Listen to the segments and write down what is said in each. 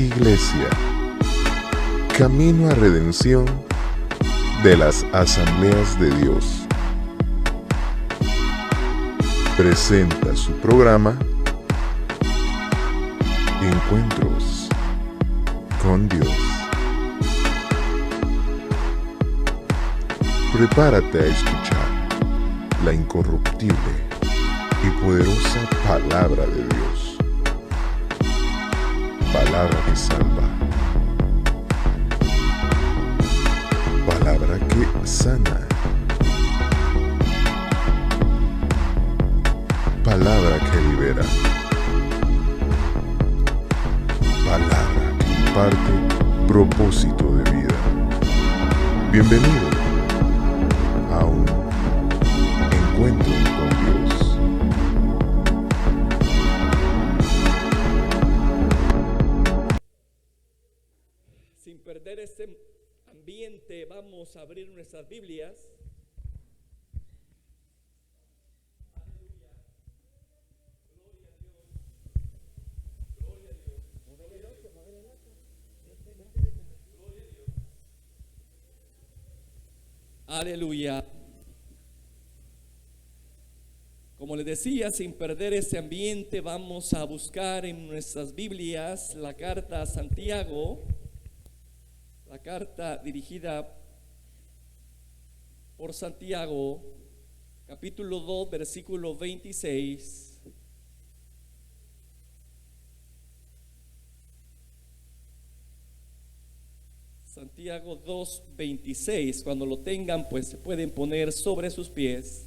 Iglesia, camino a redención de las Asambleas de Dios, presenta su programa Encuentros con Dios. Prepárate a escuchar la incorruptible y poderosa palabra de Dios. Palabra que salva. Palabra que sana. Palabra que libera. Palabra que imparte propósito de vida. Bienvenido a un encuentro con Dios. Sin perder este ambiente, vamos a abrir nuestras Biblias. Aleluya. Como les decía, sin perder ese ambiente, vamos a buscar en nuestras Biblias la carta a Santiago, la carta dirigida por Santiago, capítulo 2, versículo 26. Santiago 2:26, cuando lo tengan, pues se pueden poner sobre sus pies.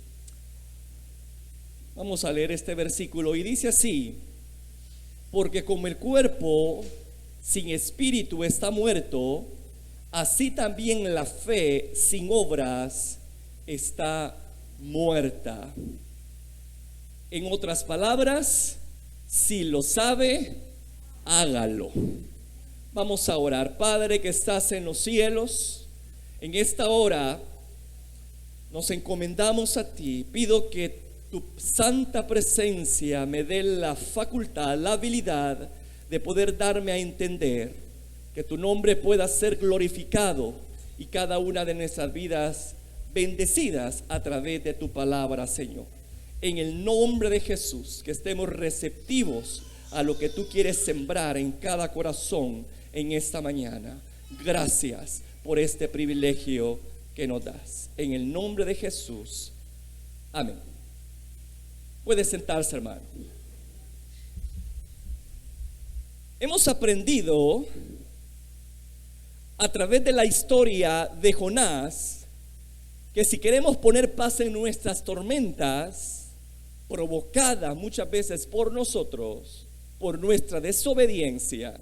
Vamos a leer este versículo y dice así: porque como el cuerpo sin espíritu está muerto, así también la fe sin obras está muerta. En otras palabras, si lo sabe, hágalo. Vamos a orar. Padre que estás en los cielos, en esta hora nos encomendamos a ti. Pido que tu santa presencia me dé la facultad, la habilidad de poder darme a entender, que tu nombre pueda ser glorificado y cada una de nuestras vidas bendecidas a través de tu palabra, Señor. En el nombre de Jesús, que estemos receptivos a lo que tú quieres sembrar en cada corazón en esta mañana. Gracias por este privilegio que nos das. En el nombre de Jesús. Amén. Puede sentarse, hermano. Hemos aprendido a través de la historia de Jonás que si queremos poner paz en nuestras tormentas, provocadas muchas veces por nosotros, por nuestra desobediencia,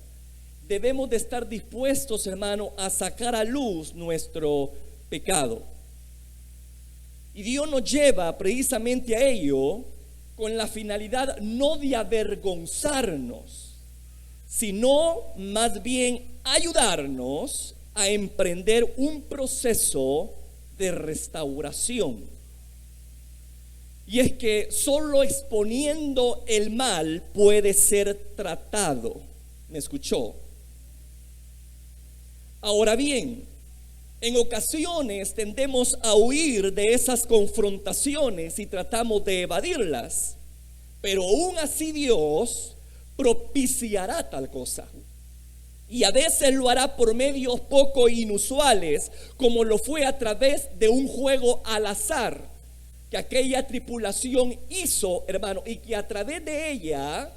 debemos de estar dispuestos, hermano, a sacar a luz nuestro pecado. Y Dios nos lleva precisamente a ello con la finalidad no de avergonzarnos, sino más bien ayudarnos a emprender un proceso de restauración. Y es que solo exponiendo el mal puede ser tratado. ¿Me escuchó? Ahora bien, en ocasiones tendemos a huir de esas confrontaciones y tratamos de evadirlas, pero aún así Dios propiciará tal cosa. Y a veces lo hará por medios poco inusuales, como lo fue a través de un juego al azar que aquella tripulación hizo, hermano, y que a través de ella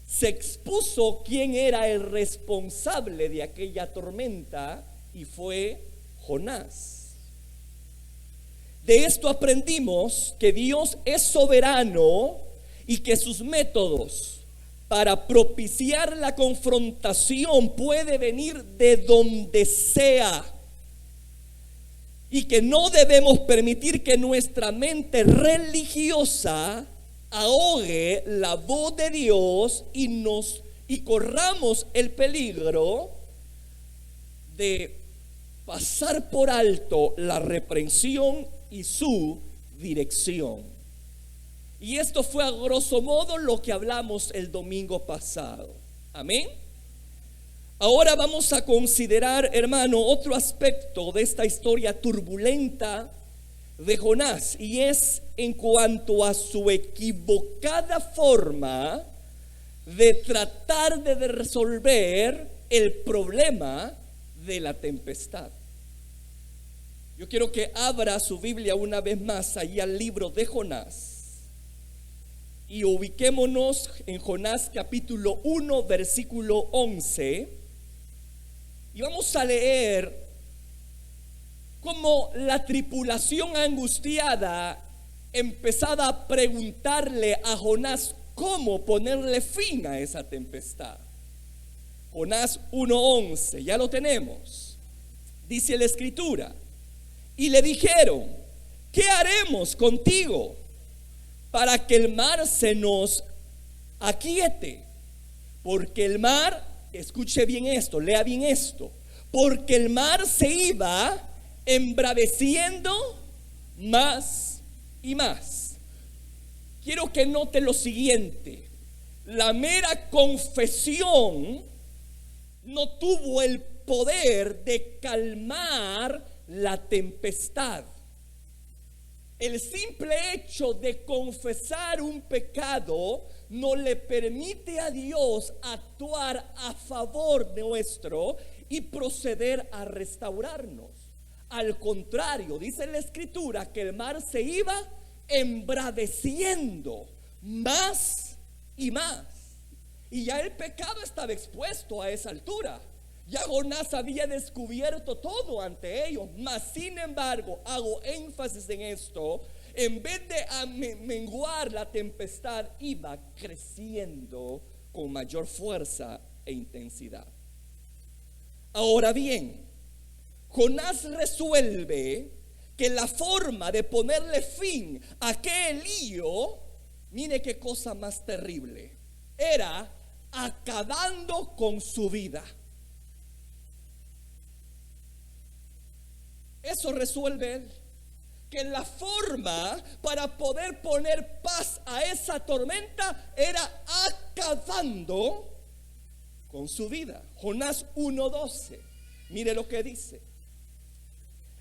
se expuso quién era el responsable de aquella tormenta, y fue Jonás. De esto aprendimos que Dios es soberano y que sus métodos para propiciar la confrontación puede venir de donde sea, y que no debemos permitir que nuestra mente religiosa ahogue la voz de Dios y corramos el peligro de pasar por alto la reprensión y su dirección. Y esto fue a grosso modo lo que hablamos el domingo pasado. Amén. Ahora vamos a considerar, hermano, otro aspecto de esta historia turbulenta de Jonás, y es en cuanto a su equivocada forma de tratar de resolver el problema de la tempestad. Yo quiero que abra su Biblia una vez más ahí al libro de Jonás y ubiquémonos en Jonás capítulo 1 versículo 11, y vamos a leer cómo la tripulación angustiada empezaba a preguntarle a Jonás cómo ponerle fin a esa tempestad. Jonás 1:11, ya lo tenemos. Dice la escritura: y le dijeron, ¿qué haremos contigo para que el mar se nos aquiete? Porque el mar, escuche bien esto, lea bien esto, porque el mar se iba embraveciendo más y más. Quiero que note lo siguiente: la mera confesión no tuvo el poder de calmar la tempestad. El simple hecho de confesar un pecado no le permite a Dios actuar a favor nuestro y proceder a restaurarnos. Al contrario, dice la escritura que el mar se iba embraveciendo más y más, y ya el pecado estaba expuesto a esa altura. Ya Jonás había descubierto todo ante ellos, mas sin embargo, hago énfasis en esto, en vez de menguar la tempestad, iba creciendo con mayor fuerza e intensidad. Ahora bien, Jonás resuelve que la forma de ponerle fin a aquel lío, mire qué cosa más terrible, era acabando con su vida. Eso resuelve él, que la forma para poder poner paz a esa tormenta era acabando con su vida. Jonás 1:12, mire lo que dice.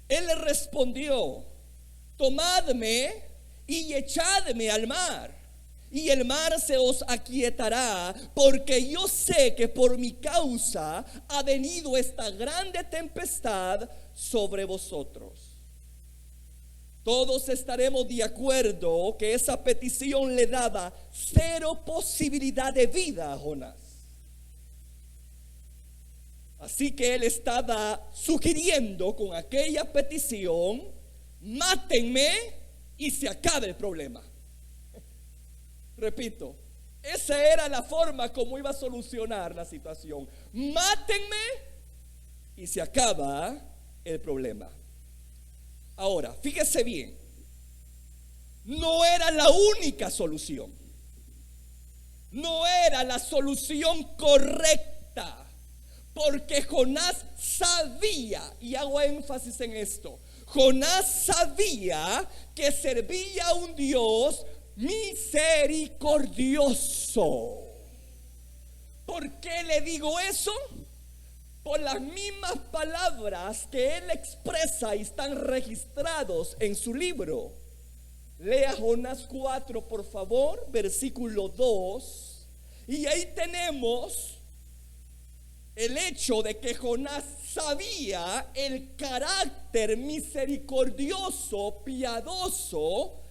Él le respondió: tomadme y echadme al mar, y el mar se os aquietará, porque yo sé que por mi causa ha venido esta grande tempestad sobre vosotros. Todos estaremos de acuerdo que esa petición le daba cero posibilidad de vida a Jonás. Así que él estaba sugiriendo con aquella petición: mátenme y se acabe el problema. Repito, esa era la forma como iba a solucionar la situación: mátenme y se acaba el problema. Ahora, fíjese bien, no era la única solución, no era la solución correcta, porque Jonás sabía, y hago énfasis en esto, Jonás sabía que servía a un Dios misericordioso. ¿Por qué le digo eso? Por las mismas palabras que él expresa y están registrados en su libro. Lea Jonás 4, por favor, versículo 2. Y ahí tenemos el hecho de que Jonás sabía el carácter misericordioso, piadoso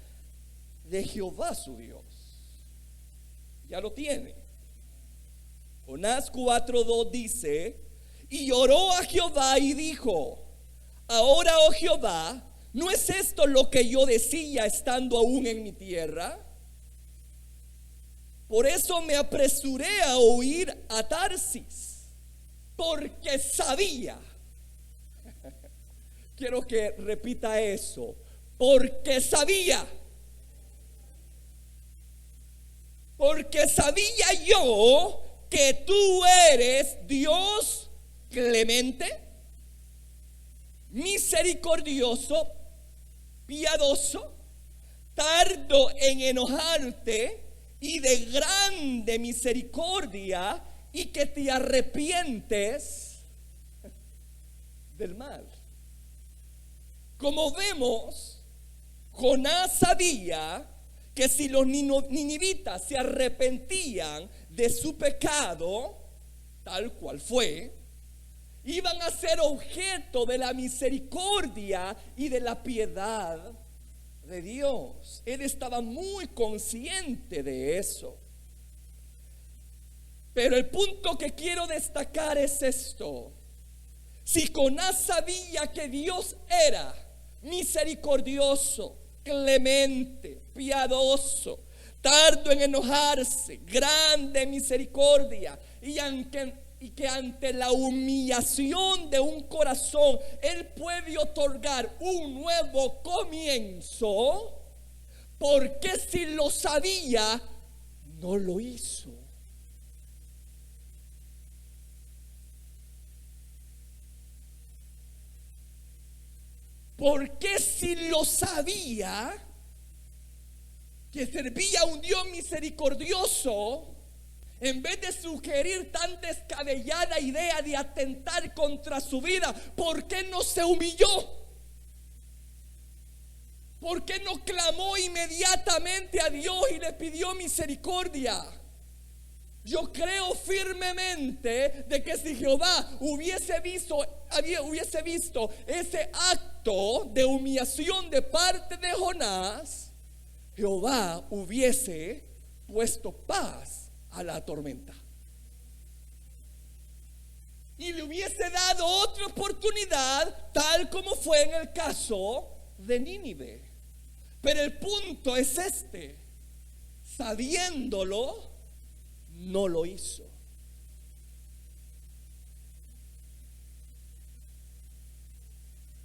de Jehová su Dios. Ya lo tiene. Jonás 4:2 dice: y oró a Jehová y dijo: ahora, oh Jehová, ¿no es esto lo que yo decía estando aún en mi tierra? Por eso me apresuré a huir a Tarsis, porque sabía. Quiero que repita eso: porque sabía. Porque sabía yo que tú eres Dios clemente, misericordioso, piadoso, tardo en enojarte y de grande misericordia, y que te arrepientes del mal. Como vemos, Jonás sabía que si los ninivitas se arrepentían de su pecado, tal cual fue, iban a ser objeto de la misericordia y de la piedad de Dios. Él estaba muy consciente de eso. Pero el punto que quiero destacar es esto: si Jonás sabía que Dios era misericordioso, clemente, piadoso, tardo en enojarse, grande en misericordia, y que ante la humillación de un corazón Él puede otorgar un nuevo comienzo, ¿por qué si lo sabía no lo hizo? ¿Por qué si lo sabía que servía a un Dios misericordioso, en vez de sugerir tan descabellada idea de atentar contra su vida, por qué no se humilló? ¿Por qué no clamó inmediatamente a Dios y le pidió misericordia? Yo creo firmemente de que si Jehová hubiese visto ese acto de humillación de parte de Jonás, Jehová hubiese puesto paz a la tormenta y le hubiese dado otra oportunidad, tal como fue en el caso de Nínive. Pero el punto es este: sabiéndolo, no lo hizo.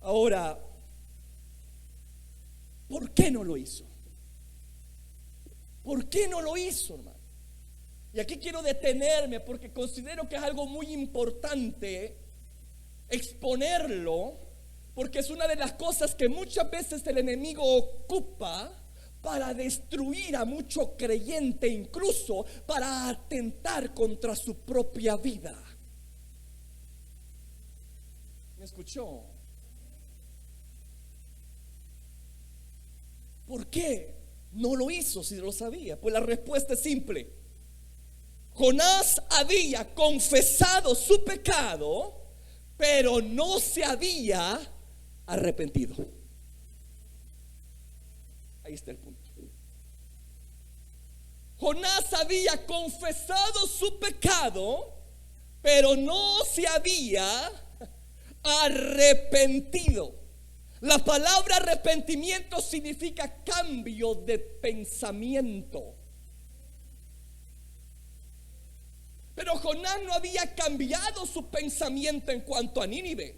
Ahora, ¿por qué no lo hizo? ¿Por qué no lo hizo, hermano? Y aquí quiero detenerme porque considero que es algo muy importante exponerlo, porque es una de las cosas que muchas veces el enemigo ocupa para destruir a mucho creyente, incluso para atentar contra su propia vida. ¿Me escuchó? ¿Por qué no lo hizo si lo sabía? Pues la respuesta es simple: Jonás había confesado su pecado, pero no se había arrepentido. Ahí está el punto. Jonás había confesado su pecado, pero no se había arrepentido. La palabra arrepentimiento significa cambio de pensamiento. Pero Jonás no había cambiado su pensamiento en cuanto a Nínive.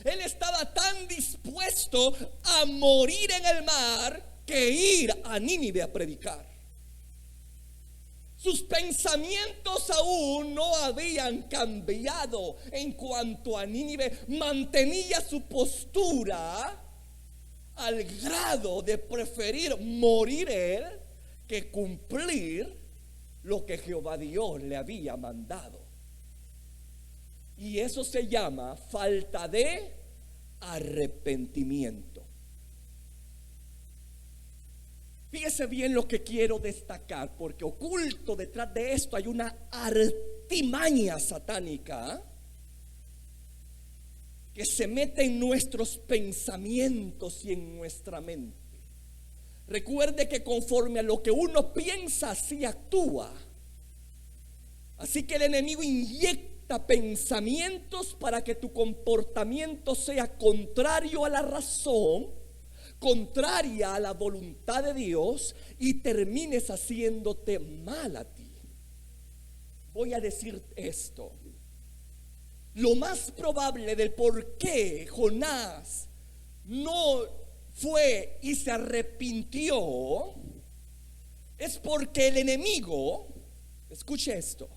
Él estaba tan dispuesto a morir en el mar que ir a Nínive a predicar. Sus pensamientos aún no habían cambiado en cuanto a Nínive. Mantenía su postura al grado de preferir morir él que cumplir lo que Jehová Dios le había mandado. Y eso se llama falta de arrepentimiento. Fíjese bien lo que quiero destacar, porque oculto detrás de esto hay una artimaña satánica que se mete en nuestros pensamientos y en nuestra mente. Recuerde que conforme a lo que uno piensa, así actúa. Así que el enemigo inyecta pensamientos para que tu comportamiento sea contrario a la razón, contraria a la voluntad de Dios, y termines haciéndote mal a ti. Voy a decir esto: lo más probable del por qué Jonás no fue y se arrepintió es porque el enemigo, escuche esto,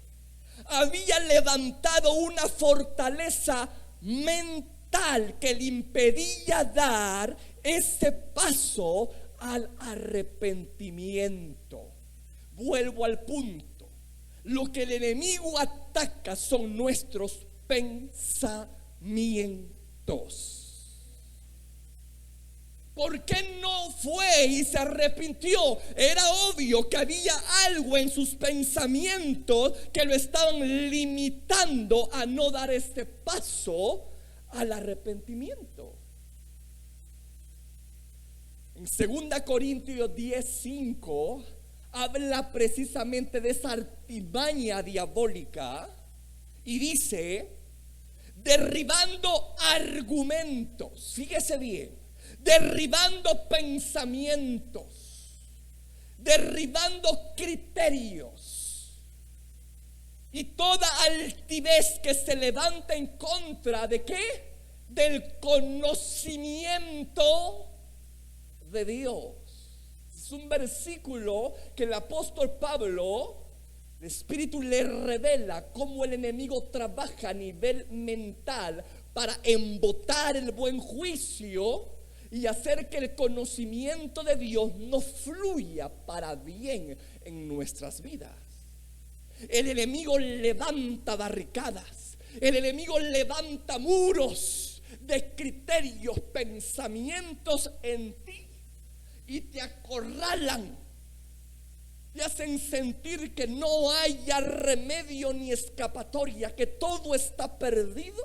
había levantado una fortaleza mental que le impedía dar ese paso al arrepentimiento. Vuelvo al punto: lo que el enemigo ataca son nuestros pensamientos. ¿Por qué no fue y se arrepintió? Era obvio que había algo en sus pensamientos que lo estaban limitando a no dar este paso al arrepentimiento. En 2 Corintios 10:5 habla precisamente de esa artimaña diabólica y dice: derribando argumentos, fíjese bien, derribando pensamientos, derribando criterios y toda altivez que se levanta en contra de ¿qué? Del conocimiento de Dios. Es un versículo que el apóstol Pablo, el Espíritu le revela cómo el enemigo trabaja a nivel mental para embotar el buen juicio y hacer que el conocimiento de Dios no fluya para bien en nuestras vidas. El enemigo levanta barricadas, el enemigo levanta muros de criterios, pensamientos en ti y te acorralan, te hacen sentir que no haya remedio ni escapatoria, que todo está perdido,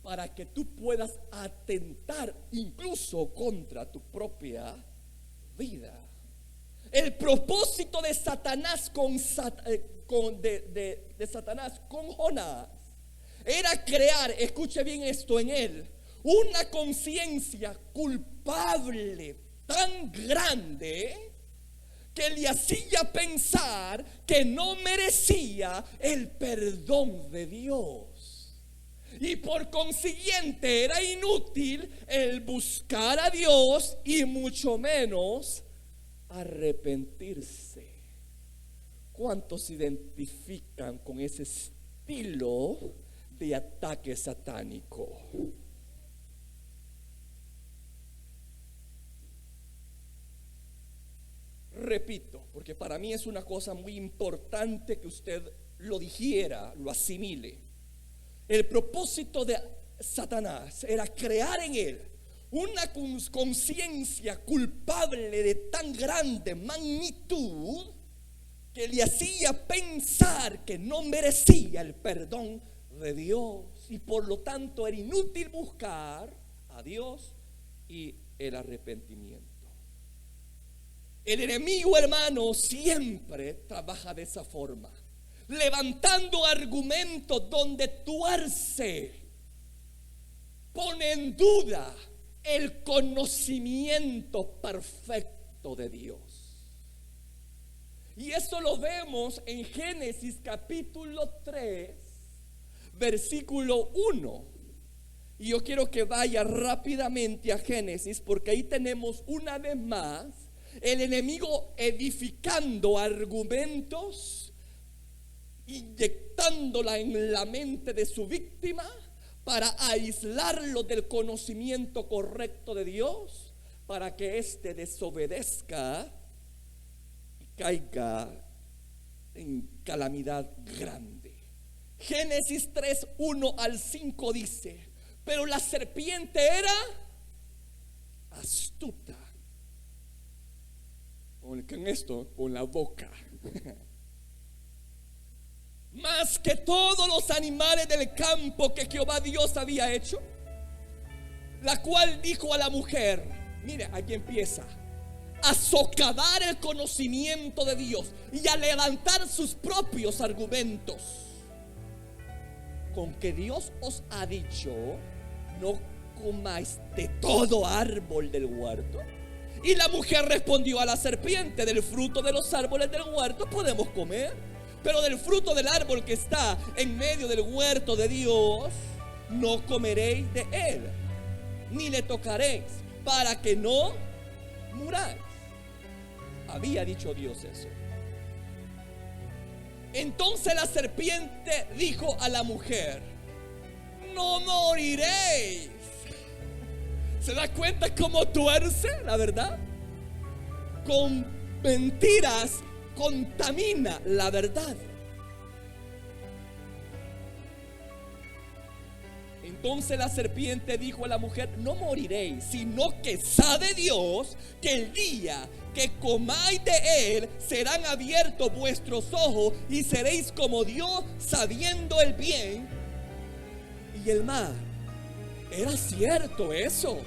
para que tú puedas atentar incluso contra tu propia vida. El propósito de Satanás de Satanás con Jonás era crear, escuche bien esto, en él una conciencia culpable tan grande que le hacía pensar que no merecía el perdón de Dios. Y por consiguiente era inútil el buscar a Dios y mucho menos arrepentirse. ¿Cuántos se identifican con ese estilo de ataque satánico? Repito, porque para mí es una cosa muy importante que usted lo digiera, lo asimile. El propósito de Satanás era crear en él una conciencia culpable de tan grande magnitud que le hacía pensar que no merecía el perdón de Dios y por lo tanto era inútil buscar a Dios y el arrepentimiento. El enemigo, hermano, siempre trabaja de esa forma, levantando argumentos donde tuerce, pone en duda el conocimiento perfecto de Dios. Y eso lo vemos en Génesis capítulo 3, versículo 1. Y yo quiero que vaya rápidamente a Génesis, porque ahí tenemos una vez más el enemigo edificando argumentos, inyectándola en la mente de su víctima para aislarlo del conocimiento correcto de Dios, para que éste desobedezca y caiga en calamidad grande. Génesis 3, 1 al 5 dice: pero la serpiente era astuta. Con esto, con la boca. Más que todos los animales del campo que Jehová Dios había hecho, la cual dijo a la mujer, mire, aquí empieza a socavar el conocimiento de Dios y a levantar sus propios argumentos. Con que Dios os ha dicho, no comáis de todo árbol del huerto. Y la mujer respondió a la serpiente: del fruto de los árboles del huerto podemos comer, pero del fruto del árbol que está en medio del huerto de Dios no comeréis de él, ni le tocaréis, para que no muráis. Había dicho Dios eso. Entonces la serpiente dijo a la mujer: no moriréis. ¿Se da cuenta cómo tuerce la verdad? Con mentiras contamina la verdad. Entonces la serpiente dijo a la mujer: no moriréis, sino que sabe Dios que el día que comáis de él serán abiertos vuestros ojos y seréis como Dios, sabiendo el bien y el mal. Era cierto eso,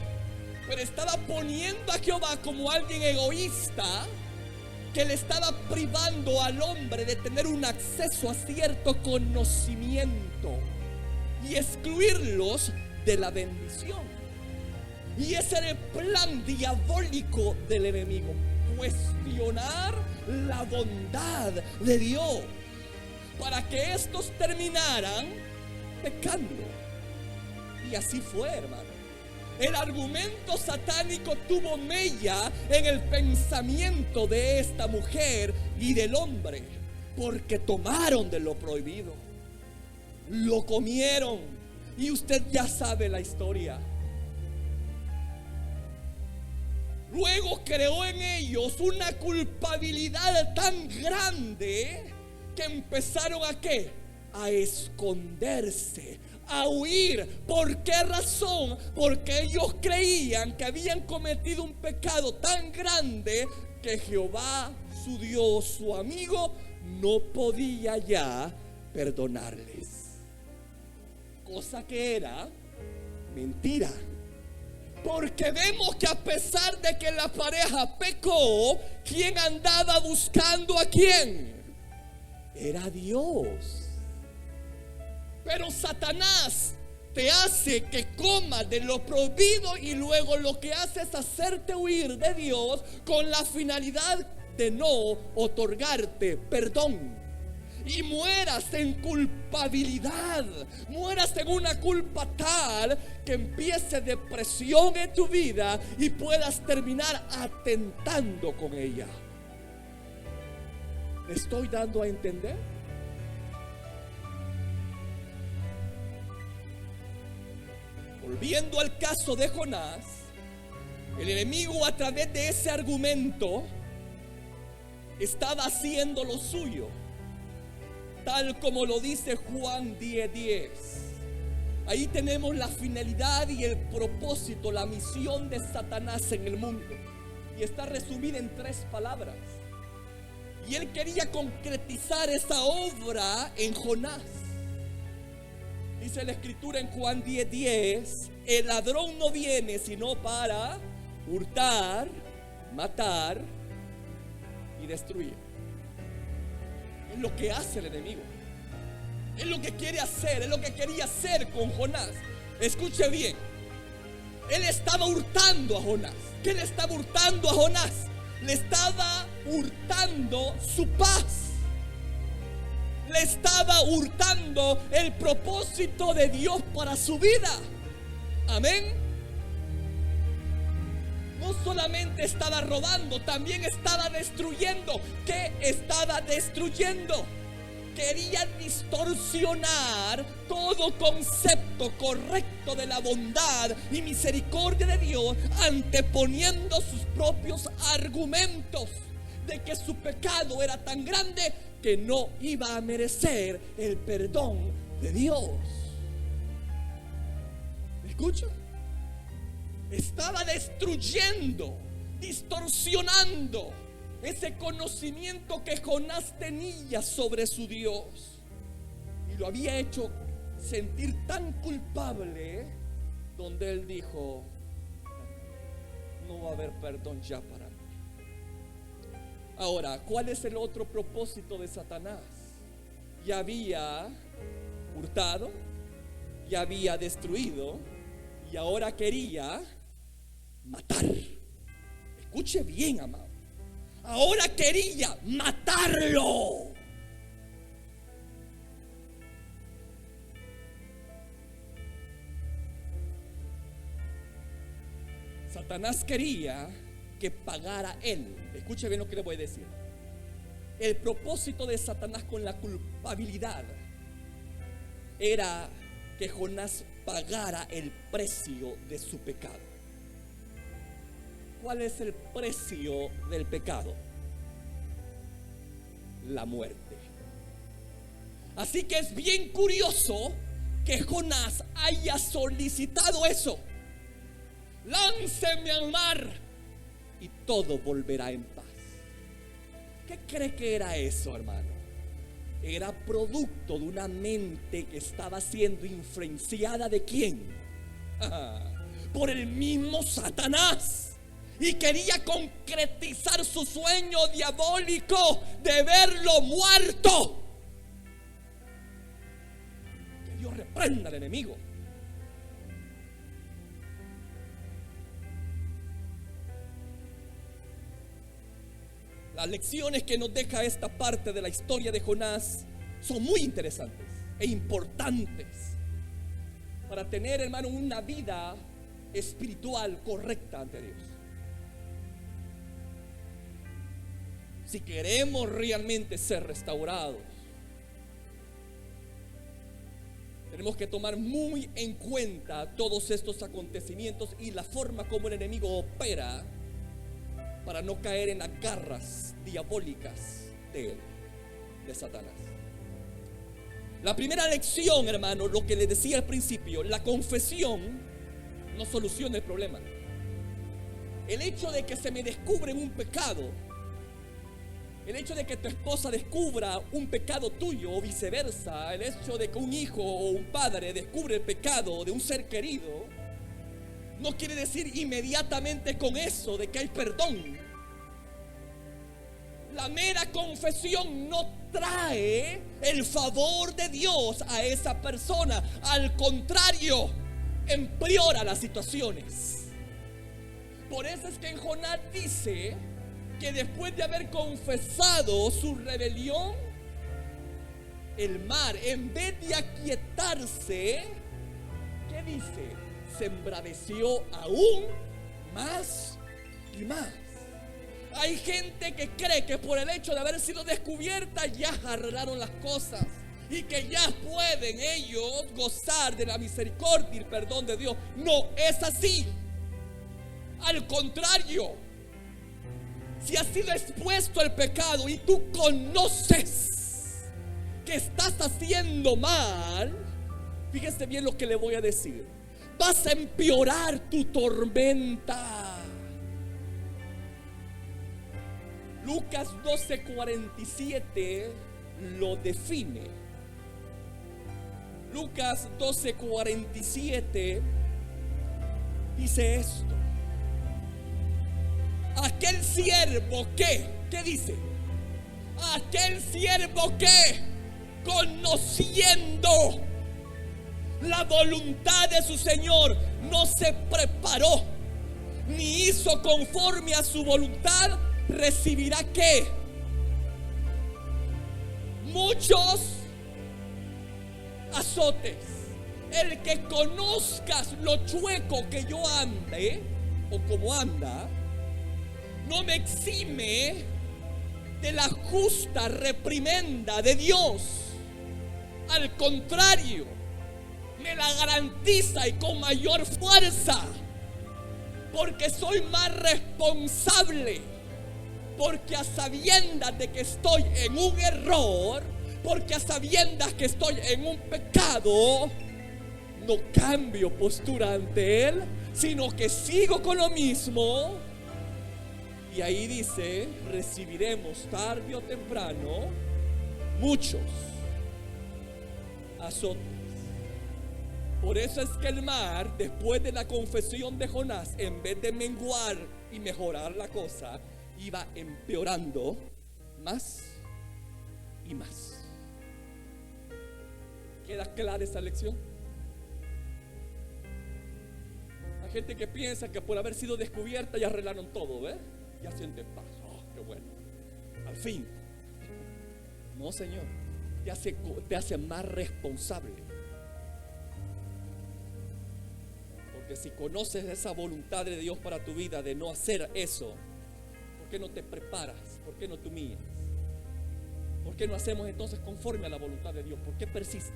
pero estaba poniendo a Jehová como alguien egoísta que le estaba privando al hombre de tener un acceso a cierto conocimiento y excluirlos de la bendición. Y ese era el plan diabólico del enemigo: cuestionar la bondad de Dios para que estos terminaran pecando. Y así fue, hermano. El argumento satánico tuvo mella en el pensamiento de esta mujer y del hombre, porque tomaron de lo prohibido, lo comieron, y usted ya sabe la historia. Luego creó en ellos una culpabilidad tan grande que empezaron ¿a qué? A esconderse, a huir. ¿Por qué razón? Porque ellos creían que habían cometido un pecado tan grande que Jehová, su Dios, su amigo, no podía ya perdonarles. Cosa que era mentira. Porque vemos que a pesar de que la pareja pecó, ¿quién andaba buscando a quién? Era Dios. Pero Satanás te hace que comas de lo prohibido y luego lo que hace es hacerte huir de Dios con la finalidad de no otorgarte perdón. Y mueras en culpabilidad, mueras en una culpa tal que empiece depresión en tu vida y puedas terminar atentando con ella. ¿Me estoy dando a entender? Volviendo al caso de Jonás, el enemigo, a través de ese argumento, estaba haciendo lo suyo, tal como lo dice Juan 10:10. Ahí tenemos la finalidad y el propósito, la misión de Satanás en el mundo, y está resumida en 3 palabras. Y él quería concretizar esa obra en Jonás. Dice la escritura en Juan 10:10: el ladrón no viene sino para hurtar, matar y destruir. Es lo que hace el enemigo. Es lo que quiere hacer, es lo que quería hacer con Jonás. Escuche bien. Él estaba hurtando a Jonás. ¿Qué le estaba hurtando a Jonás? Le estaba hurtando su paz. Le estaba hurtando el propósito de Dios para su vida. Amén. No solamente estaba robando, también estaba destruyendo. ¿Qué estaba destruyendo? Quería distorsionar todo concepto correcto de la bondad y misericordia de Dios, anteponiendo sus propios argumentos de que su pecado era tan grande que no iba a merecer el perdón de Dios. ¿Me escuchan? Estaba destruyendo, distorsionando ese conocimiento que Jonás tenía sobre su Dios, y lo había hecho sentir tan culpable, donde él dijo: no va a haber perdón ya para mí. Ahora, ¿cuál es el otro propósito de Satanás? Ya había hurtado, ya había destruido, y ahora quería matar. Escuche bien, amado. Ahora quería matarlo. Satanás quería que pagara él. Escuche bien lo que le voy a decir. El propósito de Satanás con la culpabilidad era que Jonás pagara el precio de su pecado. ¿Cuál es el precio del pecado? la muerte. Así que es bien curioso que Jonás haya solicitado eso. Lánceme al mar y todo volverá en paz. ¿Qué cree que era eso, hermano? Era producto de una mente que estaba siendo influenciada ¿de quién? Por el mismo Satanás. Y quería concretizar su sueño diabólico de verlo muerto. Que Dios reprenda al enemigo. Las lecciones que nos deja esta parte de la historia de Jonás son muy interesantes e importantes para tener, hermano, una vida espiritual correcta ante Dios. Si queremos realmente ser restaurados, tenemos que tomar muy en cuenta todos estos acontecimientos y la forma como el enemigo opera para no caer en las garras diabólicas de él, de Satanás. La primera lección, hermano, lo que le decía al principio, la confesión no soluciona el problema. El hecho de que se me descubre un pecado, el hecho de que tu esposa descubra un pecado tuyo o viceversa, el hecho de que un hijo o un padre descubre el pecado de un ser querido, no quiere decir inmediatamente con eso de que hay perdón. La mera confesión no trae el favor de Dios a esa persona. Al contrario, empeora las situaciones. Por eso es que en Jonás dice que después de haber confesado su rebelión, el mar, en vez de aquietarse, ¿qué dice? Se embraveció aún más y más. Hay gente que cree que por el hecho de haber sido descubierta ya arreglaron las cosas y que ya pueden ellos gozar de la misericordia y el perdón de Dios. No es así. Al contrario, si has sido expuesto al pecado y tú conoces que estás haciendo mal, fíjese bien lo que le voy a decir. Vas a empeorar tu tormenta. Lucas 12:47 lo define. Lucas 12:47 dice esto: aquel siervo que, ¿qué dice? Aquel siervo que, conociendo la voluntad de su Señor, no se preparó ni hizo conforme a su voluntad, recibirá ¿qué? Muchos azotes. El que conozcas lo chueco que yo ande o como anda, no me exime de la justa reprimenda de Dios. Al contrario, me la garantiza y con mayor fuerza, porque soy más responsable, porque a sabiendas de que estoy en un error, porque a sabiendas que estoy en un pecado, no cambio postura ante Él, sino que sigo con lo mismo. Y ahí dice, recibiremos tarde o temprano muchos azotes. Por eso es que el mar, después de la confesión de Jonás, en vez de menguar y mejorar la cosa, iba empeorando más y más. ¿Queda clara esa lección? Hay gente que piensa que por haber sido descubierta ya arreglaron todo, ¿ves? Ya sienten paz. Oh, qué bueno. Al fin. No, Señor. Te hace más responsable. Que si conoces esa voluntad de Dios para tu vida de no hacer eso, ¿por qué no te preparas? ¿Por qué no te humillas? ¿Por qué no hacemos entonces conforme a la voluntad de Dios? ¿Por qué persistes?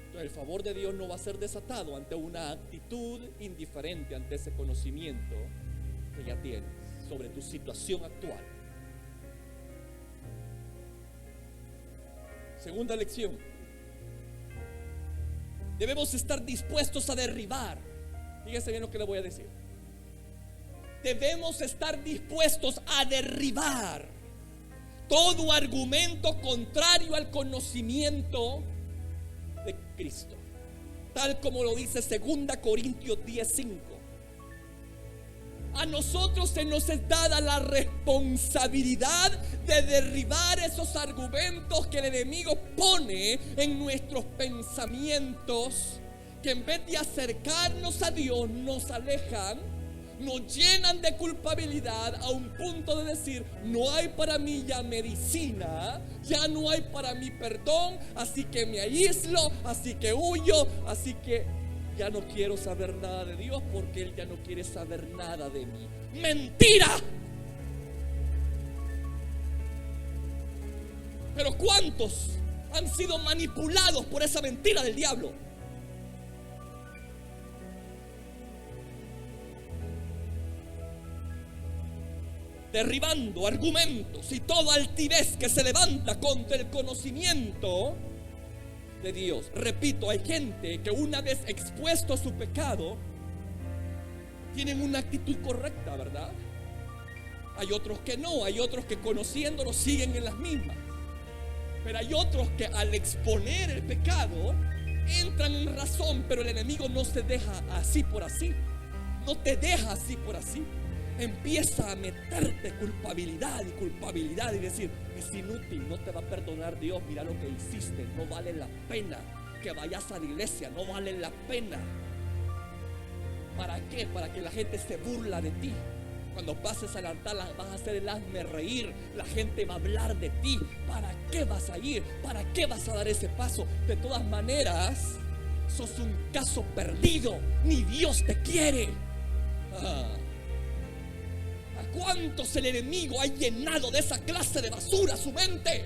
Entonces el favor de Dios no va a ser desatado ante una actitud indiferente ante ese conocimiento que ya tienes sobre tu situación actual. Segunda lección: debemos estar dispuestos a derribar. Fíjense bien lo que le voy a decir. Debemos estar dispuestos a derribar todo argumento contrario al conocimiento de Cristo, tal como lo dice 2 Corintios 10:5. A nosotros se nos es dada la responsabilidad de derribar esos argumentos que el enemigo pone en nuestros pensamientos, que en vez de acercarnos a Dios nos alejan, nos llenan de culpabilidad a un punto de decir: no hay para mí ya medicina, ya no hay para mí perdón, así que me aíslo, así que huyo, así que ya no quiero saber nada de Dios porque Él ya no quiere saber nada de mí. ¡Mentira! Pero ¿cuántos han sido manipulados por esa mentira del diablo? Derribando argumentos y toda altivez que se levanta contra el conocimiento de Dios. Repito, hay gente que una vez expuesto a su pecado tienen una actitud correcta, ¿verdad? Hay otros que no, hay otros que conociéndolo siguen en las mismas. Pero hay otros que al exponer el pecado entran en razón, pero el enemigo no se deja así por así. No te deja así por así. Empieza a meterte culpabilidad y decir: es inútil, no te va a perdonar Dios, mira lo que hiciste, no vale la pena que vayas a la iglesia, no vale la pena. ¿Para qué? Para que la gente se burla de ti. Cuando pases al altar vas a hacer el hazme reír, la gente va a hablar de ti. ¿Para qué vas a ir? ¿Para qué vas a dar ese paso? De todas maneras, sos un caso perdido, ni Dios te quiere. ¿A cuántos el enemigo ha llenado de esa clase de basura su mente?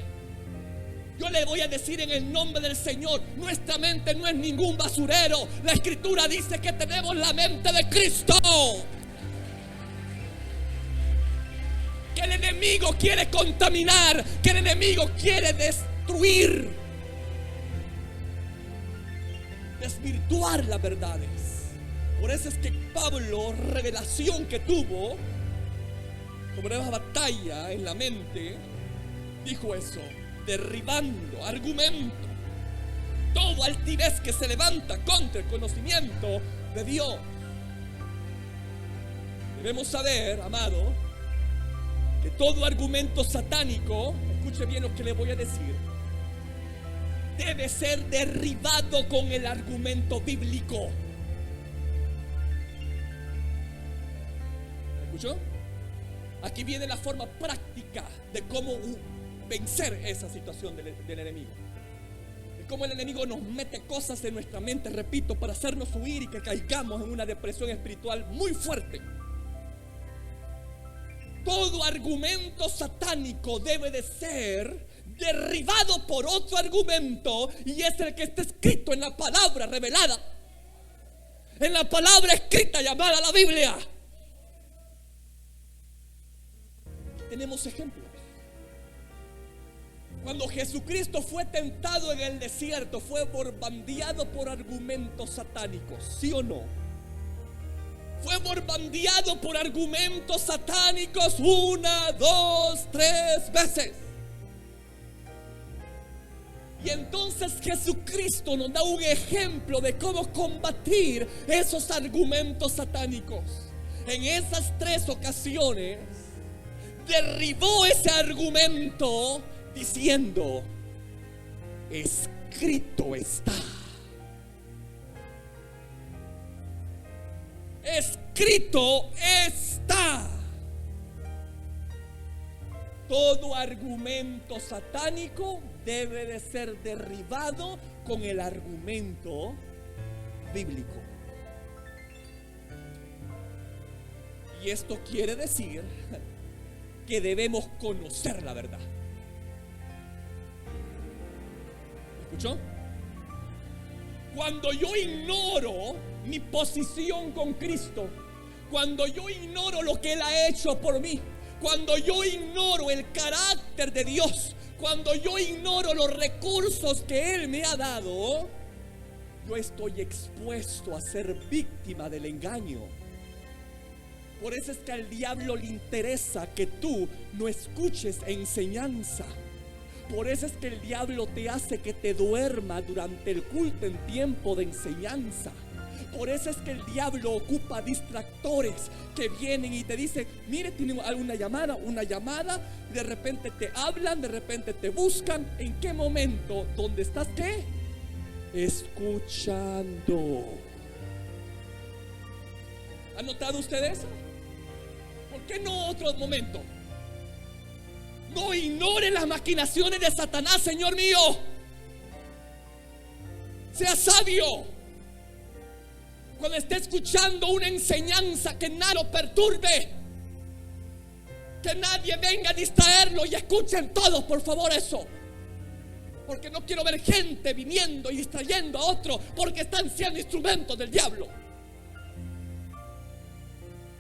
Yo le voy a decir en el nombre del Señor: nuestra mente no es ningún basurero. La Escritura dice que tenemos la mente de Cristo. Que el enemigo quiere contaminar, que el enemigo quiere destruir, desvirtuar las verdades. Por eso es que Pablo, revelación que tuvo sobre esa batalla en la mente, dijo eso: derribando argumento, todo altivez que se levanta contra el conocimiento de Dios. Debemos saber, amado, que todo argumento satánico, escuche bien lo que le voy a decir, debe ser derribado con el argumento bíblico. ¿Escuchó? Aquí viene la forma práctica de cómo vencer esa situación del enemigo. De cómo el enemigo nos mete cosas en nuestra mente, repito, para hacernos huir y que caigamos en una depresión espiritual muy fuerte. Todo argumento satánico debe de ser derribado por otro argumento, y es el que está escrito en la palabra revelada, en la palabra escrita llamada la Biblia. Tenemos ejemplos. Cuando Jesucristo fue tentado en el desierto, fue bombardeado por argumentos satánicos, ¿sí o no? Fue bombardeado por argumentos satánicos 1, 2, 3 veces. Y entonces Jesucristo nos da un ejemplo de cómo combatir esos argumentos satánicos. En esas 3 ocasiones derribó ese argumento diciendo: escrito está. Escrito está. Todo argumento satánico debe de ser derribado con el argumento bíblico. Y esto quiere decir que debemos conocer la verdad. ¿Escuchó? Cuando yo ignoro mi posición con Cristo, cuando yo ignoro lo que Él ha hecho por mí, cuando yo ignoro el carácter de Dios, Cuando yo ignoro los recursos que Él me ha dado, yo estoy expuesto a ser víctima del engaño. Por eso es que al diablo le interesa que tú no escuches enseñanza. Por eso es que el diablo te hace que te duerma durante el culto en tiempo de enseñanza. Por eso es que el diablo ocupa distractores que vienen y te dicen: mire, tiene alguna llamada, de repente te hablan, de repente te buscan. ¿En qué momento? ¿Dónde estás? ¿Qué? Escuchando. ¿Han notado ustedes eso? ¿Por qué no otro momento? No ignore las maquinaciones de Satanás, Señor mío. Sea sabio. Cuando esté escuchando una enseñanza, que nada lo perturbe, que nadie venga a distraerlo, y escuchen todos, por favor, eso. Porque no quiero ver gente viniendo y distrayendo a otro, porque están siendo instrumentos del diablo.